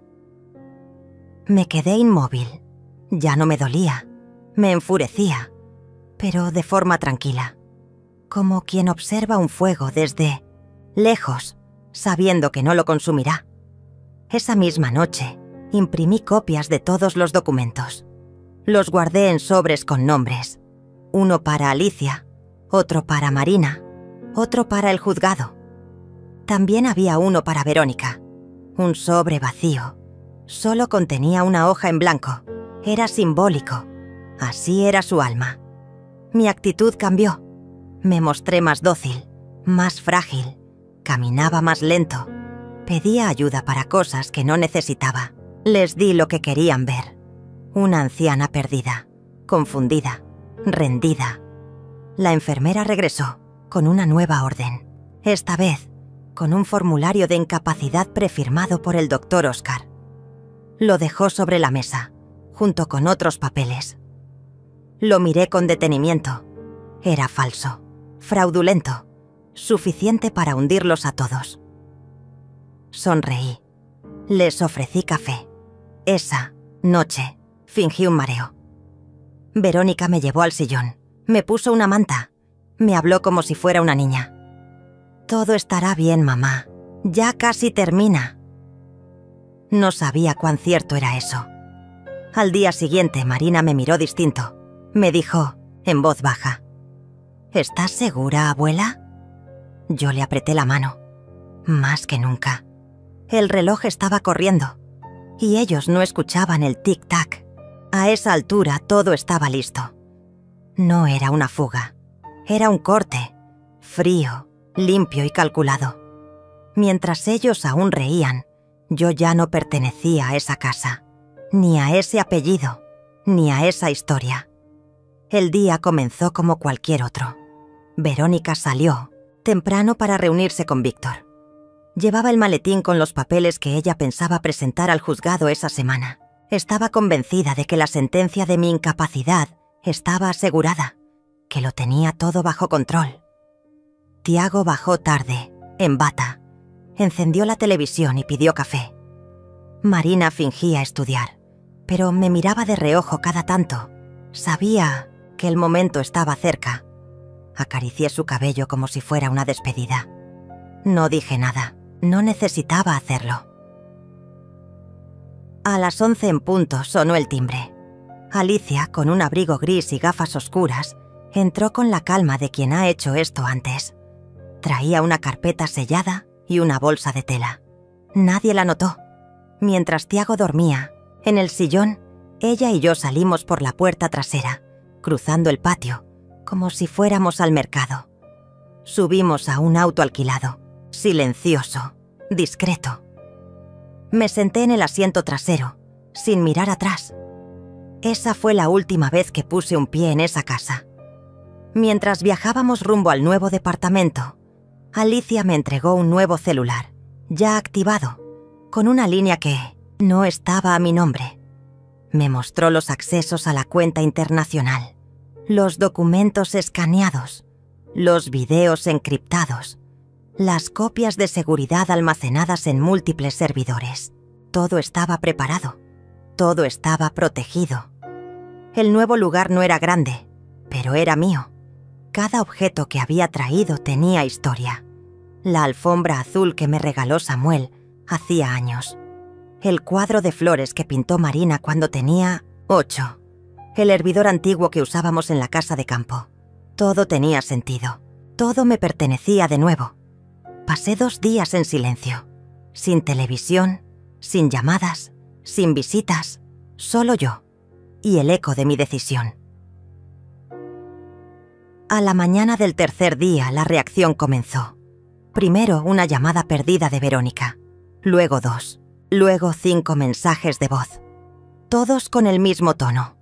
[SPEAKER 1] Me quedé inmóvil. Ya no me dolía. Me enfurecía, pero de forma tranquila. Como quien observa un fuego desde lejos, sabiendo que no lo consumirá. Esa misma noche, imprimí copias de todos los documentos. Los guardé en sobres con nombres. Uno para Alicia, otro para Marina, otro para el juzgado. También había uno para Verónica. Un sobre vacío. Solo contenía una hoja en blanco. Era simbólico. Así era su alma. Mi actitud cambió. Me mostré más dócil, más frágil. Caminaba más lento. Pedía ayuda para cosas que no necesitaba. Les di lo que querían ver. Una anciana perdida, confundida, rendida. La enfermera regresó con una nueva orden. Esta vez, con un formulario de incapacidad prefirmado por el doctor Oscar. Lo dejó sobre la mesa, junto con otros papeles. Lo miré con detenimiento. Era falso, fraudulento, suficiente para hundirlos a todos. Sonreí. Les ofrecí café. Esa noche fingí un mareo. Verónica me llevó al sillón, me puso una manta, me habló como si fuera una niña. Todo estará bien, mamá. Ya casi termina. No sabía cuán cierto era eso. Al día siguiente, Marina me miró distinto. Me dijo, en voz baja, ¿estás segura, abuela? Yo le apreté la mano. Más que nunca. El reloj estaba corriendo. Y ellos no escuchaban el tic-tac. A esa altura todo estaba listo. No era una fuga. Era un corte. Frío, limpio y calculado. Mientras ellos aún reían, yo ya no pertenecía a esa casa. Ni a ese apellido. Ni a esa historia. El día comenzó como cualquier otro. Verónica salió, temprano para reunirse con Víctor. Llevaba el maletín con los papeles que ella pensaba presentar al juzgado esa semana. Estaba convencida de que la sentencia de mi incapacidad estaba asegurada, que lo tenía todo bajo control. Tiago bajó tarde, en bata. Encendió la televisión y pidió café. Marina fingía estudiar, pero me miraba de reojo cada tanto. Sabía que el momento estaba cerca. Acaricié su cabello como si fuera una despedida. No dije nada. No necesitaba hacerlo. A las 11 en punto sonó el timbre. Alicia, con un abrigo gris y gafas oscuras, entró con la calma de quien ha hecho esto antes. Traía una carpeta sellada y una bolsa de tela. Nadie la notó. Mientras Tiago dormía, en el sillón, ella y yo salimos por la puerta trasera, cruzando el patio, como si fuéramos al mercado. Subimos a un auto alquilado. Silencioso, discreto. Me senté en el asiento trasero, sin mirar atrás. Esa fue la última vez que puse un pie en esa casa. Mientras viajábamos rumbo al nuevo departamento, Alicia me entregó un nuevo celular, ya activado, con una línea que no estaba a mi nombre. Me mostró los accesos a la cuenta internacional, los documentos escaneados, los videos encriptados, las copias de seguridad almacenadas en múltiples servidores. Todo estaba preparado. Todo estaba protegido. El nuevo lugar no era grande, pero era mío. Cada objeto que había traído tenía historia. La alfombra azul que me regaló Samuel hacía años. El cuadro de flores que pintó Marina cuando tenía 8. El hervidor antiguo que usábamos en la casa de campo. Todo tenía sentido. Todo me pertenecía de nuevo. Pasé 2 días en silencio, sin televisión, sin llamadas, sin visitas, solo yo y el eco de mi decisión. A la mañana del tercer día la reacción comenzó. Primero una llamada perdida de Verónica, luego 2, luego 5 mensajes de voz, todos con el mismo tono,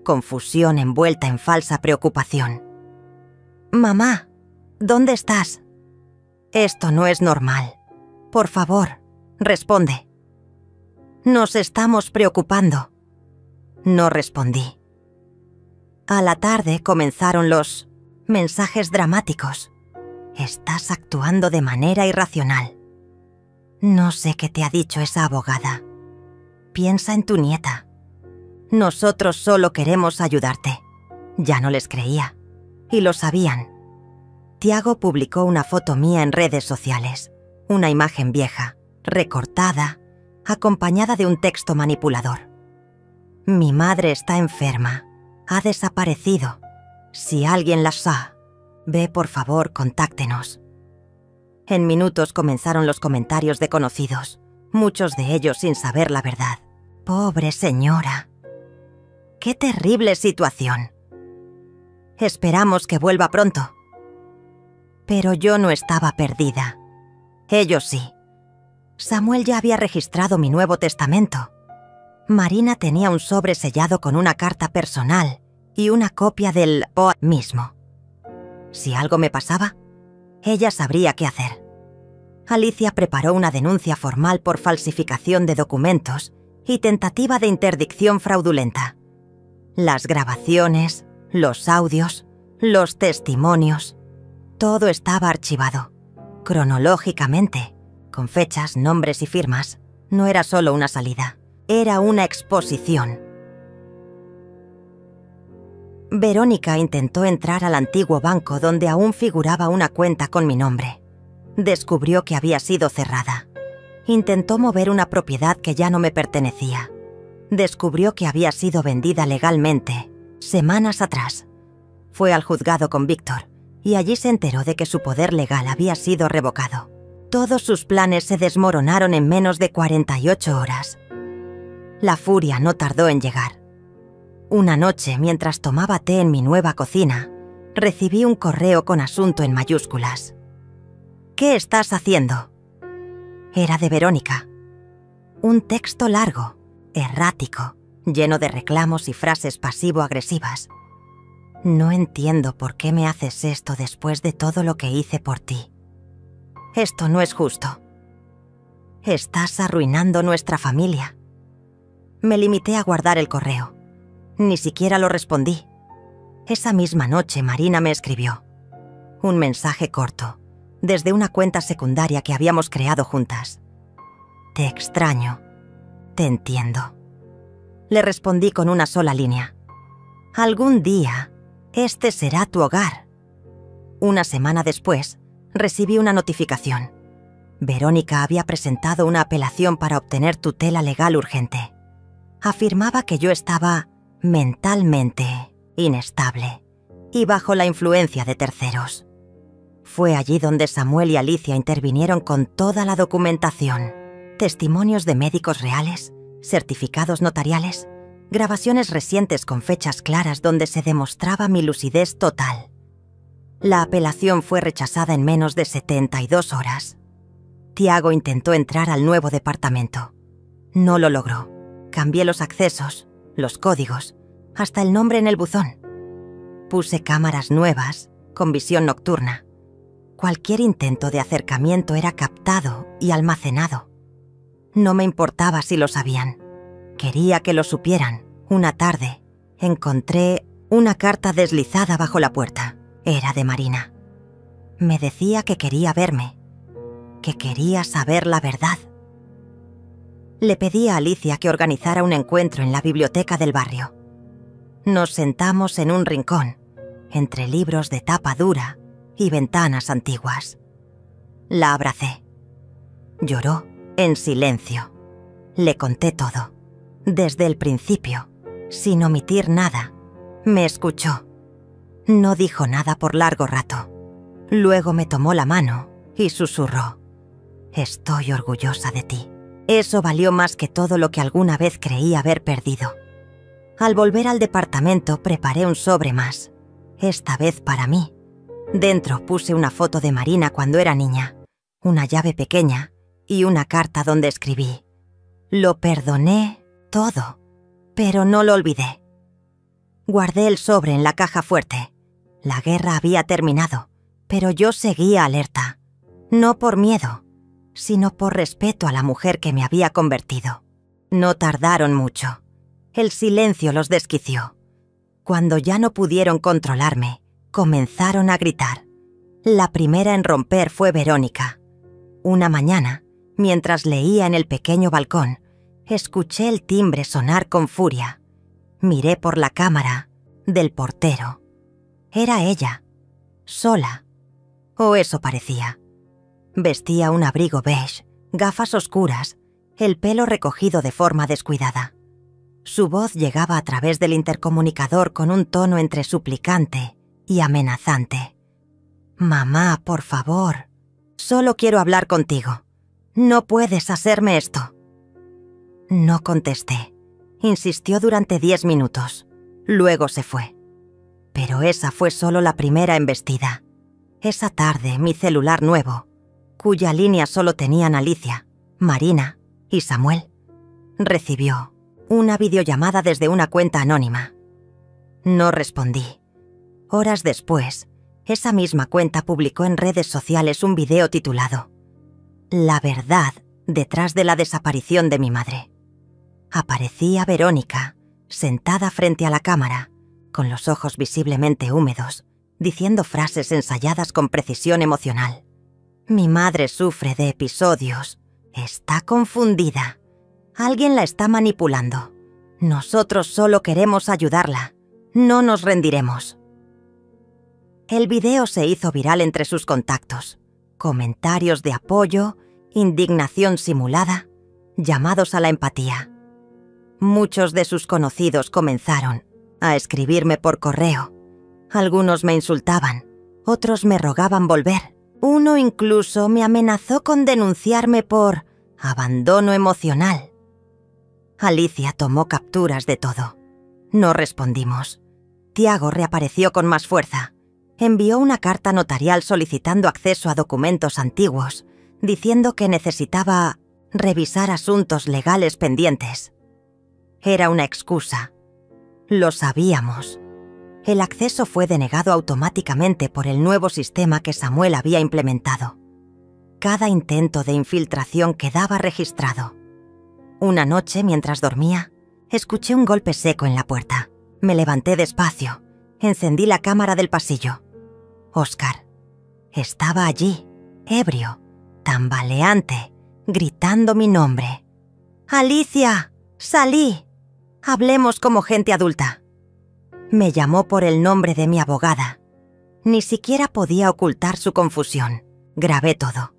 [SPEAKER 1] confusión envuelta en falsa preocupación. «Mamá, ¿dónde estás? Esto no es normal. Por favor, responde. Nos estamos preocupando». No respondí. A la tarde comenzaron los mensajes dramáticos. «Estás actuando de manera irracional. No sé qué te ha dicho esa abogada. Piensa en tu nieta. Nosotros solo queremos ayudarte». Ya no les creía. Y lo sabían. Tiago publicó una foto mía en redes sociales, una imagen vieja, recortada, acompañada de un texto manipulador. Mi madre está enferma. Ha desaparecido. Si alguien la sabe, ve por favor, contáctenos. En minutos comenzaron los comentarios de conocidos, muchos de ellos sin saber la verdad. Pobre señora. ¡Qué terrible situación! Esperamos que vuelva pronto. Pero yo no estaba perdida. Ellos sí. Samuel ya había registrado mi Nuevo Testamento. Marina tenía un sobre sellado con una carta personal y una copia del poema mismo. Si algo me pasaba, ella sabría qué hacer. Alicia preparó una denuncia formal por falsificación de documentos y tentativa de interdicción fraudulenta. Las grabaciones, los audios, los testimonios, todo estaba archivado, cronológicamente, con fechas, nombres y firmas. No era solo una salida, era una exposición. Verónica intentó entrar al antiguo banco donde aún figuraba una cuenta con mi nombre. Descubrió que había sido cerrada. Intentó mover una propiedad que ya no me pertenecía. Descubrió que había sido vendida legalmente, semanas atrás. Fue al juzgado con Víctor y allí se enteró de que su poder legal había sido revocado. Todos sus planes se desmoronaron en menos de 48 horas. La furia no tardó en llegar. Una noche, mientras tomaba té en mi nueva cocina, recibí un correo con asunto en mayúsculas. ¿Qué estás haciendo? Era de Verónica. Un texto largo, errático, lleno de reclamos y frases pasivo-agresivas. No entiendo por qué me haces esto después de todo lo que hice por ti. Esto no es justo. Estás arruinando nuestra familia. Me limité a guardar el correo. Ni siquiera lo respondí. Esa misma noche Marina me escribió. Un mensaje corto, desde una cuenta secundaria que habíamos creado juntas. Te extraño. Te entiendo. Le respondí con una sola línea. Algún día, este será tu hogar. Una semana después, recibí una notificación. Verónica había presentado una apelación para obtener tutela legal urgente. Afirmaba que yo estaba mentalmente inestable y bajo la influencia de terceros. Fue allí donde Samuel y Alicia intervinieron con toda la documentación, testimonios de médicos reales, certificados notariales, grabaciones recientes con fechas claras donde se demostraba mi lucidez total. La apelación fue rechazada en menos de 72 horas. Tiago intentó entrar al nuevo departamento. No lo logró. Cambié los accesos, los códigos, hasta el nombre en el buzón. Puse cámaras nuevas, con visión nocturna. Cualquier intento de acercamiento era captado y almacenado. No me importaba si lo sabían. Quería que lo supieran. Una tarde, encontré una carta deslizada bajo la puerta. Era de Marina. Me decía que quería verme, que quería saber la verdad. Le pedí a Alicia que organizara un encuentro en la biblioteca del barrio. Nos sentamos en un rincón, entre libros de tapa dura y ventanas antiguas. La abracé. Lloró en silencio. Le conté todo, desde el principio, sin omitir nada. Me escuchó. No dijo nada por largo rato. Luego me tomó la mano y susurró: «Estoy orgullosa de ti». Eso valió más que todo lo que alguna vez creí haber perdido. Al volver al departamento preparé un sobre más, esta vez para mí. Dentro puse una foto de Marina cuando era niña, una llave pequeña y una carta donde escribí: «Lo perdoné todo, pero no lo olvidé». Guardé el sobre en la caja fuerte. La guerra había terminado, pero yo seguía alerta, no por miedo, sino por respeto a la mujer que me había convertido. No tardaron mucho. El silencio los desquició. Cuando ya no pudieron controlarme, comenzaron a gritar. La primera en romper fue Verónica. Una mañana, mientras leía en el pequeño balcón, escuché el timbre sonar con furia. Miré por la cámara del portero. Era ella, sola, o eso parecía. Vestía un abrigo beige, gafas oscuras, el pelo recogido de forma descuidada. Su voz llegaba a través del intercomunicador con un tono entre suplicante y amenazante. «Mamá, por favor, solo quiero hablar contigo. No puedes hacerme esto». No contesté. Insistió durante 10 minutos. Luego se fue. Pero esa fue solo la primera embestida. Esa tarde, mi celular nuevo, cuya línea solo tenían Alicia, Marina y Samuel, recibió una videollamada desde una cuenta anónima. No respondí. Horas después, esa misma cuenta publicó en redes sociales un video titulado «La verdad detrás de la desaparición de mi madre». Aparecía Verónica, sentada frente a la cámara, con los ojos visiblemente húmedos, diciendo frases ensayadas con precisión emocional. «Mi madre sufre de episodios. Está confundida. Alguien la está manipulando. Nosotros solo queremos ayudarla. No nos rendiremos». El video se hizo viral entre sus contactos. Comentarios de apoyo, indignación simulada, llamados a la empatía. Muchos de sus conocidos comenzaron a escribirme por correo. Algunos me insultaban, otros me rogaban volver. Uno incluso me amenazó con denunciarme por abandono emocional. Alicia tomó capturas de todo. No respondimos. Tiago reapareció con más fuerza. Envió una carta notarial solicitando acceso a documentos antiguos, diciendo que necesitaba revisar asuntos legales pendientes. Era una excusa. Lo sabíamos. El acceso fue denegado automáticamente por el nuevo sistema que Samuel había implementado. Cada intento de infiltración quedaba registrado. Una noche, mientras dormía, escuché un golpe seco en la puerta. Me levanté despacio. Encendí la cámara del pasillo. Óscar estaba allí, ebrio, tambaleante, gritando mi nombre. «¡Alicia! ¡Salí! Hablemos como gente adulta». Me llamó por el nombre de mi abogada. Ni siquiera podía ocultar su confusión. Grabé todo.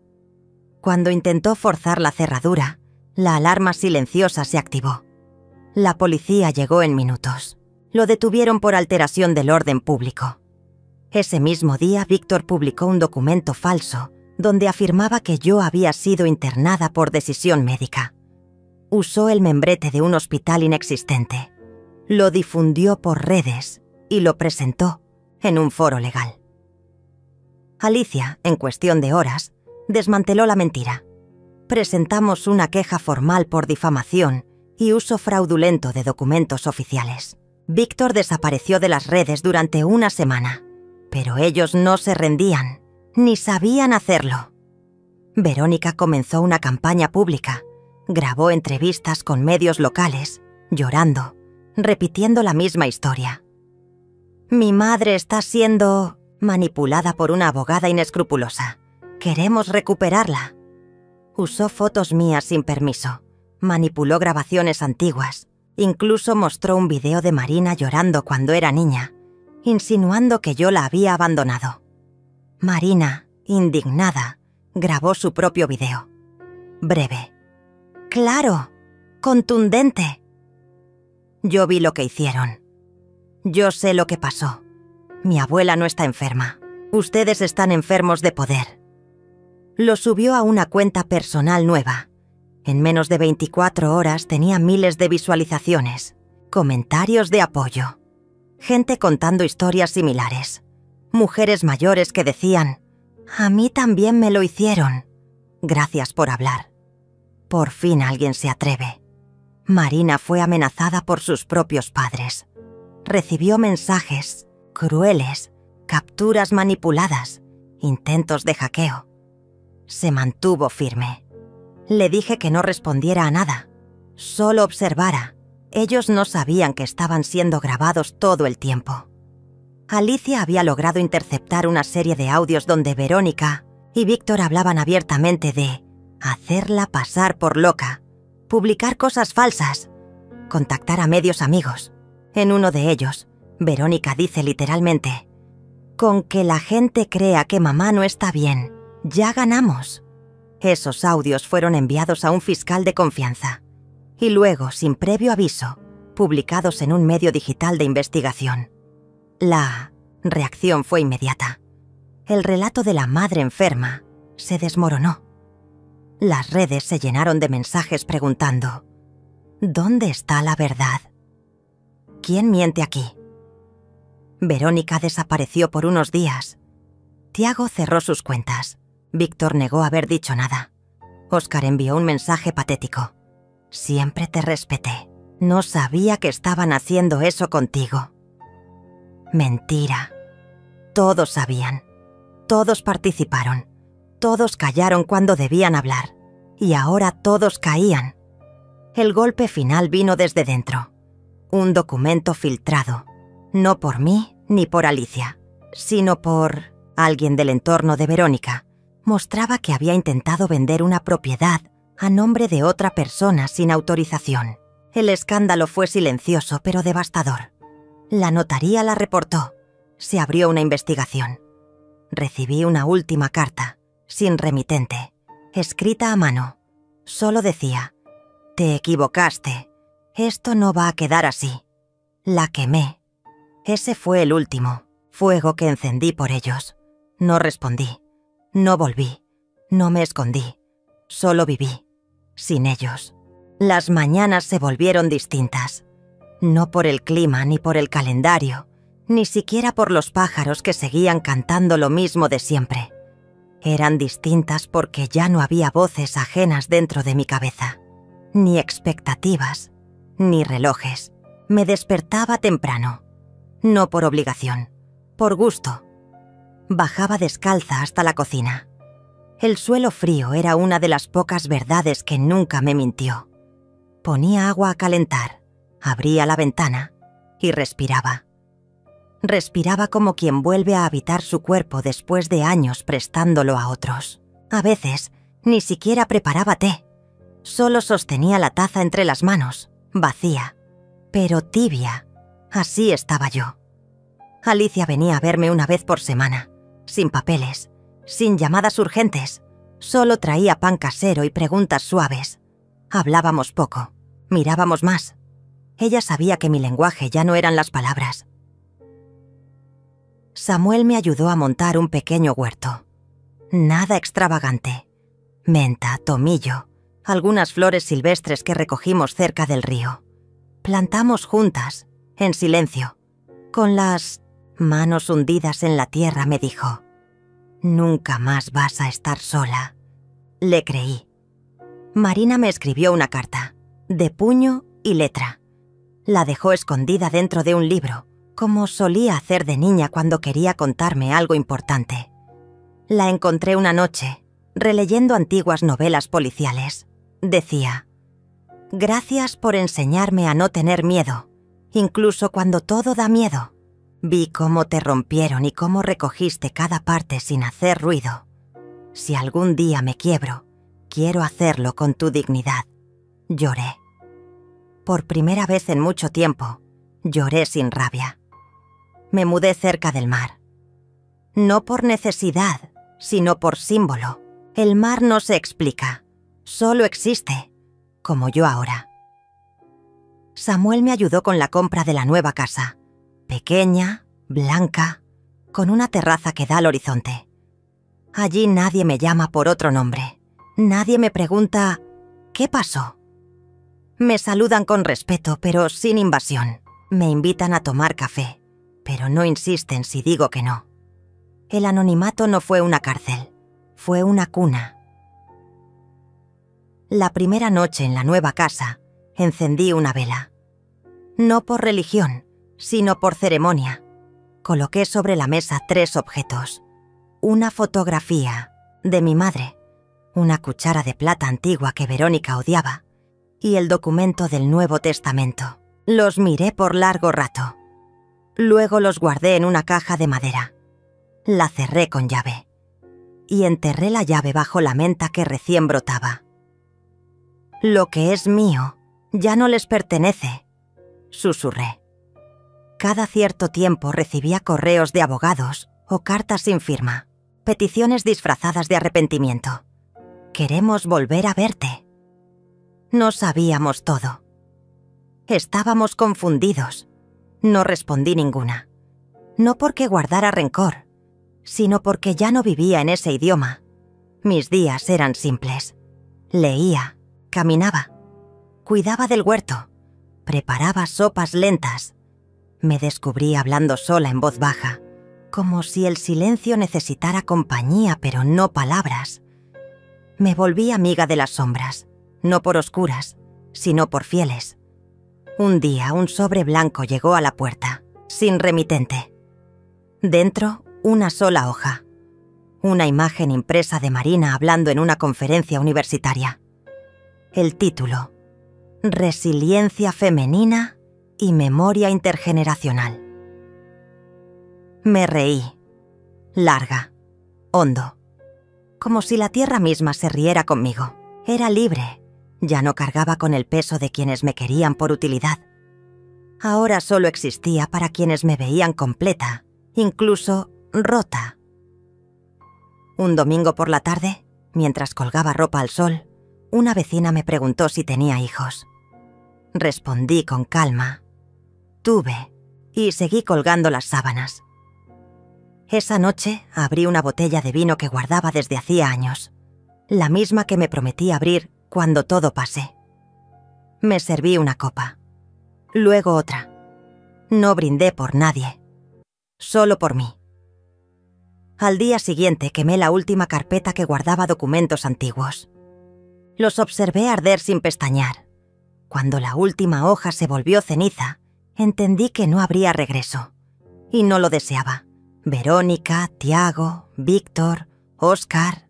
[SPEAKER 1] Cuando intentó forzar la cerradura, la alarma silenciosa se activó. La policía llegó en minutos. Lo detuvieron por alteración del orden público. Ese mismo día, Víctor publicó un documento falso donde afirmaba que yo había sido internada por decisión médica. Usó el membrete de un hospital inexistente. Lo difundió por redes y lo presentó en un foro legal. Alicia, en cuestión de horas, desmanteló la mentira. Presentamos una queja formal por difamación y uso fraudulento de documentos oficiales. Víctor desapareció de las redes durante una semana, pero ellos no se rendían, ni sabían hacerlo. Verónica comenzó una campaña pública, grabó entrevistas con medios locales, llorando, repitiendo la misma historia. «Mi madre está siendo manipulada por una abogada inescrupulosa. Queremos recuperarla». Usó fotos mías sin permiso, manipuló grabaciones antiguas, incluso mostró un video de Marina llorando cuando era niña, insinuando que yo la había abandonado. Marina, indignada, grabó su propio video. Breve. Claro, contundente. Yo vi lo que hicieron. Yo sé lo que pasó. Mi abuela no está enferma. Ustedes están enfermos de poder. Lo subió a una cuenta personal nueva. En menos de 24 horas tenía miles de visualizaciones, comentarios de apoyo, gente contando historias similares, mujeres mayores que decían: «A mí también me lo hicieron. Gracias por hablar». Por fin alguien se atreve. Marina fue amenazada por sus propios padres. Recibió mensajes crueles, capturas manipuladas, intentos de hackeo. Se mantuvo firme. Le dije que no respondiera a nada, solo observara. Ellos no sabían que estaban siendo grabados todo el tiempo. Alicia había logrado interceptar una serie de audios donde Verónica y Víctor hablaban abiertamente de hacerla pasar por loca, publicar cosas falsas, contactar a medios amigos. En uno de ellos, Verónica dice literalmente: «Con que la gente crea que mamá no está bien, ya ganamos». Esos audios fueron enviados a un fiscal de confianza y luego, sin previo aviso, publicados en un medio digital de investigación. La reacción fue inmediata. El relato de la madre enferma se desmoronó. Las redes se llenaron de mensajes preguntando: ¿dónde está la verdad? ¿Quién miente aquí? Verónica desapareció por unos días. Tiago cerró sus cuentas. Víctor negó haber dicho nada. Óscar envió un mensaje patético: siempre te respeté. No sabía que estaban haciendo eso contigo. Mentira. Todos sabían. Todos participaron. Todos callaron cuando debían hablar. Y ahora todos caían. El golpe final vino desde dentro. Un documento filtrado. No por mí ni por Alicia, sino por alguien del entorno de Verónica. Mostraba que había intentado vender una propiedad a nombre de otra persona sin autorización. El escándalo fue silencioso pero devastador. La notaría la reportó. Se abrió una investigación. Recibí una última carta, sin remitente, escrita a mano. Solo decía: te equivocaste. Esto no va a quedar así. La quemé. Ese fue el último fuego que encendí por ellos. No respondí. No volví. No me escondí. Solo viví. Sin ellos. Las mañanas se volvieron distintas. No por el clima ni por el calendario, ni siquiera por los pájaros que seguían cantando lo mismo de siempre. Eran distintas porque ya no había voces ajenas dentro de mi cabeza. Ni expectativas, ni relojes. Me despertaba temprano. No por obligación, por gusto. Bajaba descalza hasta la cocina. El suelo frío era una de las pocas verdades que nunca me mintió. Ponía agua a calentar, abría la ventana y respiraba. Respiraba como quien vuelve a habitar su cuerpo después de años prestándolo a otros. A veces, ni siquiera preparaba té. Solo sostenía la taza entre las manos, vacía, pero tibia. Así estaba yo. Alicia venía a verme una vez por semana, sin papeles, sin llamadas urgentes. Solo traía pan casero y preguntas suaves. Hablábamos poco, mirábamos más. Ella sabía que mi lenguaje ya no eran las palabras. Samuel me ayudó a montar un pequeño huerto. Nada extravagante. Menta, tomillo, algunas flores silvestres que recogimos cerca del río. Plantamos juntas, en silencio. Con las manos hundidas en la tierra me dijo: nunca más vas a estar sola. Le creí. Marina me escribió una carta, de puño y letra. La dejó escondida dentro de un libro, como solía hacer de niña cuando quería contarme algo importante. La encontré una noche, releyendo antiguas novelas policiales. Decía: gracias por enseñarme a no tener miedo, incluso cuando todo da miedo. Vi cómo te rompieron y cómo recogiste cada parte sin hacer ruido. Si algún día me quiebro, quiero hacerlo con tu dignidad. Lloré. Por primera vez en mucho tiempo, lloré sin rabia. Me mudé cerca del mar. No por necesidad, sino por símbolo. El mar no se explica, solo existe, como yo ahora. Samuel me ayudó con la compra de la nueva casa. Pequeña, blanca, con una terraza que da al horizonte. Allí nadie me llama por otro nombre. Nadie me pregunta: ¿qué pasó? Me saludan con respeto, pero sin invasión. Me invitan a tomar café, pero no insisten si digo que no. El anonimato no fue una cárcel, fue una cuna. La primera noche en la nueva casa, encendí una vela. No por religión, sino por ceremonia. Coloqué sobre la mesa 3 objetos. Una fotografía de mi madre, una cuchara de plata antigua que Verónica odiaba, y el documento del Nuevo Testamento. Los miré por largo rato. Luego los guardé en una caja de madera. La cerré con llave. Y enterré la llave bajo la menta que recién brotaba. Lo que es mío ya no les pertenece, susurré. Cada cierto tiempo recibía correos de abogados o cartas sin firma, peticiones disfrazadas de arrepentimiento. Queremos volver a verte. No sabíamos todo. Estábamos confundidos. No respondí ninguna. No porque guardara rencor, sino porque ya no vivía en ese idioma. Mis días eran simples. Leía, caminaba, cuidaba del huerto, preparaba sopas lentas. Me descubrí hablando sola en voz baja, como si el silencio necesitara compañía, pero no palabras. Me volví amiga de las sombras, no por oscuras, sino por fieles. Un día, un sobre blanco llegó a la puerta, sin remitente. Dentro, una sola hoja. Una imagen impresa de Marina hablando en una conferencia universitaria. El título: Resiliencia femenina y memoria intergeneracional. Me reí. Larga, hondo. Como si la tierra misma se riera conmigo. Era libre. Ya no cargaba con el peso de quienes me querían por utilidad. Ahora solo existía para quienes me veían completa, incluso rota. Un domingo por la tarde, mientras colgaba ropa al sol, una vecina me preguntó si tenía hijos. Respondí con calma: tuve, y seguí colgando las sábanas. Esa noche abrí una botella de vino que guardaba desde hacía años, la misma que me prometí abrir cuando todo pase. Me serví una copa, luego otra. No brindé por nadie, solo por mí. Al día siguiente quemé la última carpeta que guardaba documentos antiguos. Los observé arder sin pestañear. Cuando la última hoja se volvió ceniza, entendí que no habría regreso. Y no lo deseaba. Verónica, Tiago, Víctor, Óscar...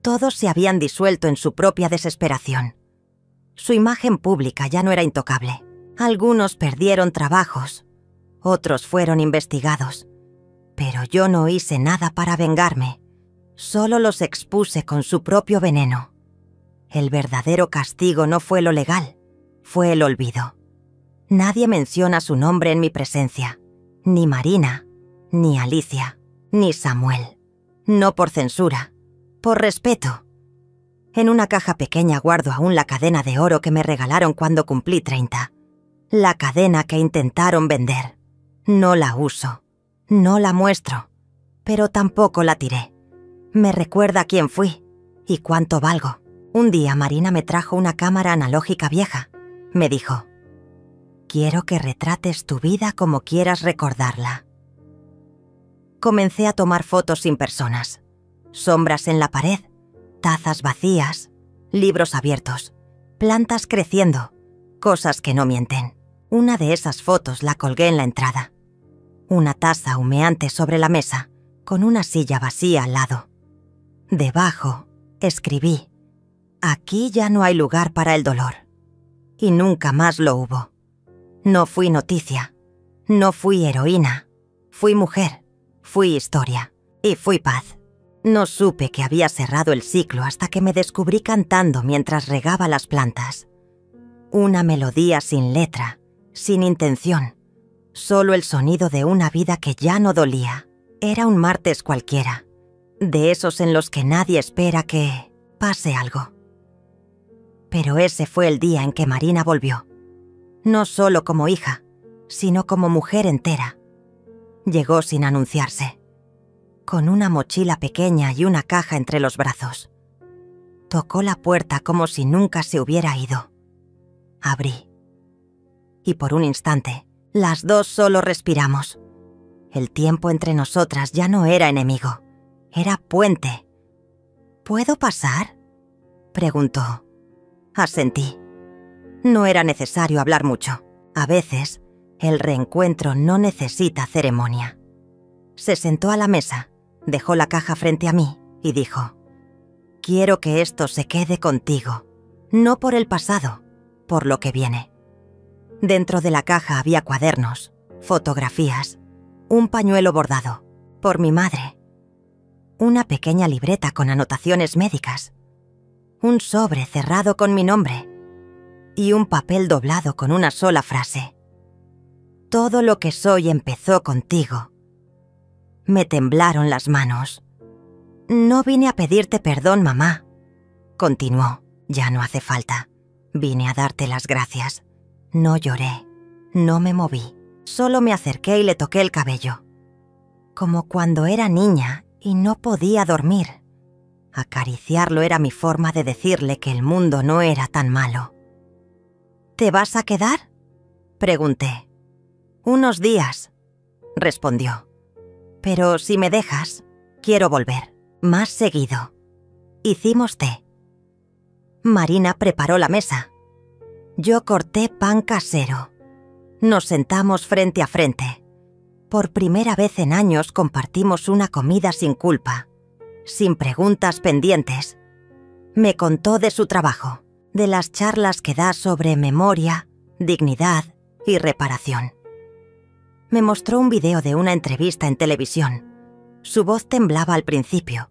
[SPEAKER 1] todos se habían disuelto en su propia desesperación. Su imagen pública ya no era intocable. Algunos perdieron trabajos, otros fueron investigados. Pero yo no hice nada para vengarme. Solo los expuse con su propio veneno. El verdadero castigo no fue lo legal, fue el olvido. Nadie menciona su nombre en mi presencia. Ni Marina, ni Alicia, ni Samuel. No por censura, por respeto. En una caja pequeña guardo aún la cadena de oro que me regalaron cuando cumplí 30. La cadena que intentaron vender. No la uso. No la muestro, pero tampoco la tiré. Me recuerda quién fui y cuánto valgo. Un día Marina me trajo una cámara analógica vieja. Me dijo: quiero que retrates tu vida como quieras recordarla. Comencé a tomar fotos sin personas. Sombras en la pared, tazas vacías, libros abiertos, plantas creciendo, cosas que no mienten. Una de esas fotos la colgué en la entrada. Una taza humeante sobre la mesa, con una silla vacía al lado. Debajo, escribí: aquí ya no hay lugar para el dolor. Y nunca más lo hubo. No fui noticia, no fui heroína, fui mujer, fui historia y fui paz. No supe que había cerrado el ciclo hasta que me descubrí cantando mientras regaba las plantas. Una melodía sin letra, sin intención. Solo el sonido de una vida que ya no dolía. Era un martes cualquiera, de esos en los que nadie espera que pase algo. Pero ese fue el día en que Marina volvió. No solo como hija, sino como mujer entera. Llegó sin anunciarse, con una mochila pequeña y una caja entre los brazos. Tocó la puerta como si nunca se hubiera ido. Abrí. Y por un instante, las dos solo respiramos. El tiempo entre nosotras ya no era enemigo, era puente. ¿Puedo pasar?, preguntó. Asentí. No era necesario hablar mucho. A veces, el reencuentro no necesita ceremonia. Se sentó a la mesa, dejó la caja frente a mí y dijo: quiero que esto se quede contigo, no por el pasado, por lo que viene. Dentro de la caja había cuadernos, fotografías, un pañuelo bordado, por mi madre, una pequeña libreta con anotaciones médicas, un sobre cerrado con mi nombre y un papel doblado con una sola frase: todo lo que soy empezó contigo. Me temblaron las manos. No vine a pedirte perdón, mamá, continuó. Ya no hace falta. Vine a darte las gracias. No lloré, no me moví, solo me acerqué y le toqué el cabello. Como cuando era niña y no podía dormir. Acariciarlo era mi forma de decirle que el mundo no era tan malo. ¿Te vas a quedar?, pregunté. «Unos días», respondió. «Pero si me dejas, quiero volver, más seguido». Hicimos té. Marina preparó la mesa. Yo corté pan casero. Nos sentamos frente a frente. Por primera vez en años compartimos una comida sin culpa, sin preguntas pendientes. Me contó de su trabajo, de las charlas que da sobre memoria, dignidad y reparación. Me mostró un video de una entrevista en televisión. Su voz temblaba al principio,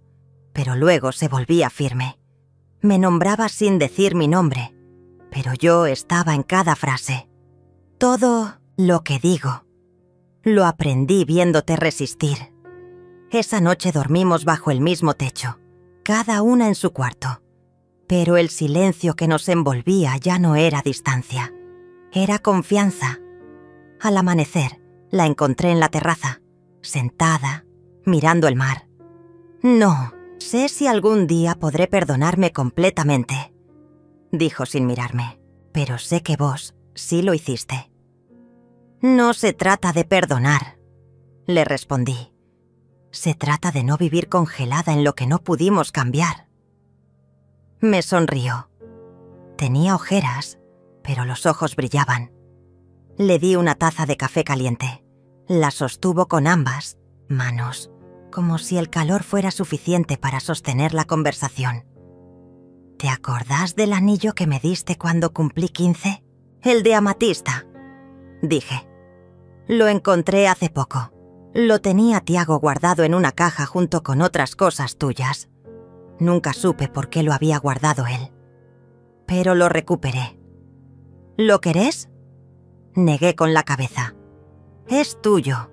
[SPEAKER 1] pero luego se volvía firme. Me nombraba sin decir mi nombre, pero yo estaba en cada frase. Todo lo que digo, lo aprendí viéndote resistir. Esa noche dormimos bajo el mismo techo, cada una en su cuarto. Pero el silencio que nos envolvía ya no era distancia, era confianza. Al amanecer, la encontré en la terraza, sentada, mirando el mar. «No sé si algún día podré perdonarme completamente», dijo sin mirarme, «pero sé que vos sí lo hiciste». «No se trata de perdonar», le respondí. «Se trata de no vivir congelada en lo que no pudimos cambiar». Me sonrió. Tenía ojeras, pero los ojos brillaban. Le di una taza de café caliente. La sostuvo con ambas manos, como si el calor fuera suficiente para sostener la conversación. «¿Te acordás del anillo que me diste cuando cumplí 15? El de amatista», dije. «Lo encontré hace poco. Lo tenía Tiago guardado en una caja junto con otras cosas tuyas. Nunca supe por qué lo había guardado él. Pero lo recuperé». «¿Lo querés?», negué con la cabeza. «Es tuyo.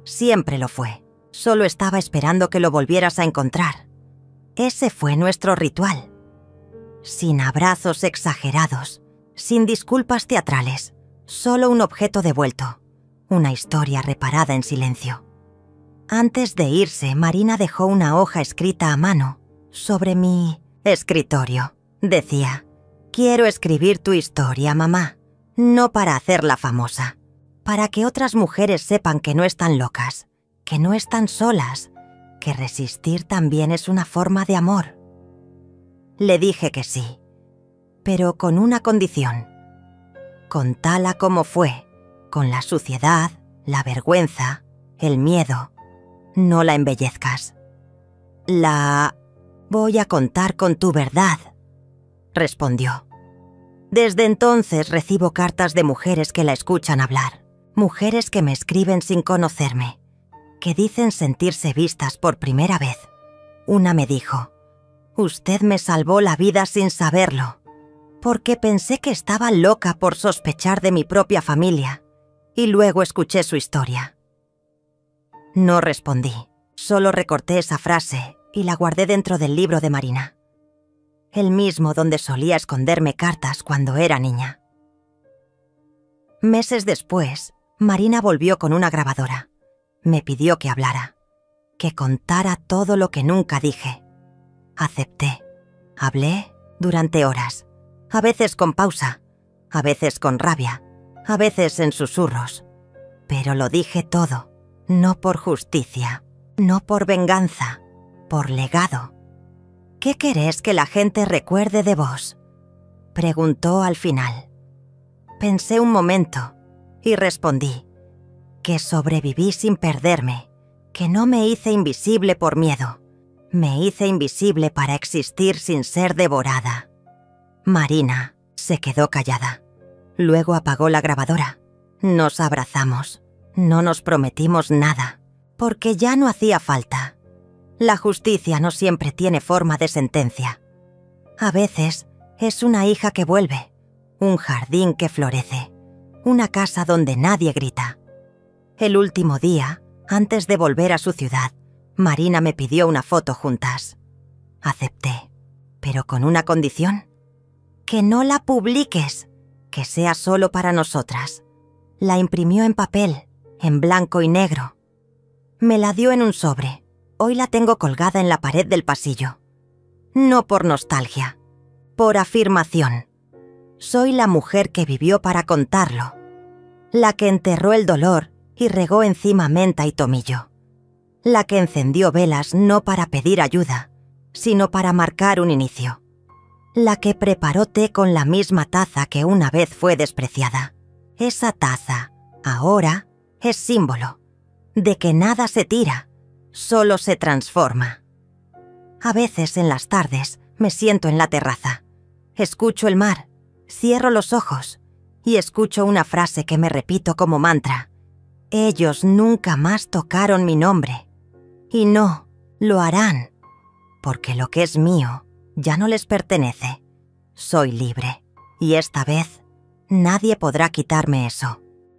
[SPEAKER 1] Siempre lo fue. Solo estaba esperando que lo volvieras a encontrar. Ese fue nuestro ritual. Sin abrazos exagerados, sin disculpas teatrales, solo un objeto devuelto, una historia reparada en silencio». Antes de irse, Marina dejó una hoja escrita a mano sobre mi escritorio. Decía: «Quiero escribir tu historia, mamá, no para hacerla famosa, para que otras mujeres sepan que no están locas, que no están solas, que resistir también es una forma de amor». Le dije que sí, pero con una condición. Contala como fue, con la suciedad, la vergüenza, el miedo. No la embellezcas. «La voy a contar con tu verdad», respondió. Desde entonces recibo cartas de mujeres que la escuchan hablar, mujeres que me escriben sin conocerme, que dicen sentirse vistas por primera vez. Una me dijo: «Usted me salvó la vida sin saberlo, porque pensé que estaba loca por sospechar de mi propia familia, y luego escuché su historia». No respondí, solo recorté esa frase y la guardé dentro del libro de Marina, el mismo donde solía esconderme cartas cuando era niña. Meses después, Marina volvió con una grabadora. Me pidió que hablara, que contara todo lo que nunca dije. Acepté. Hablé durante horas, a veces con pausa, a veces con rabia, a veces en susurros. Pero lo dije todo, no por justicia, no por venganza, por legado. «¿Qué querés que la gente recuerde de vos?», preguntó al final. Pensé un momento y respondí que sobreviví sin perderme, que no me hice invisible por miedo, me hice invisible para existir sin ser devorada. Marina se quedó callada. Luego apagó la grabadora. Nos abrazamos. No nos prometimos nada, porque ya no hacía falta. La justicia no siempre tiene forma de sentencia. A veces es una hija que vuelve, un jardín que florece, una casa donde nadie grita. El último día, antes de volver a su ciudad, Marina me pidió una foto juntas. Acepté, pero con una condición: que no la publiques, que sea solo para nosotras. La imprimió en papel, en blanco y negro. Me la dio en un sobre. Hoy la tengo colgada en la pared del pasillo. No por nostalgia, por afirmación. Soy la mujer que vivió para contarlo. La que enterró el dolor y regó encima menta y tomillo. La que encendió velas no para pedir ayuda, sino para marcar un inicio. La que preparó té con la misma taza que una vez fue despreciada. Esa taza, ahora, es símbolo de que nada se tira, solo se transforma. A veces en las tardes me siento en la terraza, escucho el mar, cierro los ojos y escucho una frase que me repito como mantra. Ellos nunca más tocaron mi nombre. Y no, lo harán, porque lo que es mío ya no les pertenece. Soy libre, y esta vez nadie podrá quitarme eso.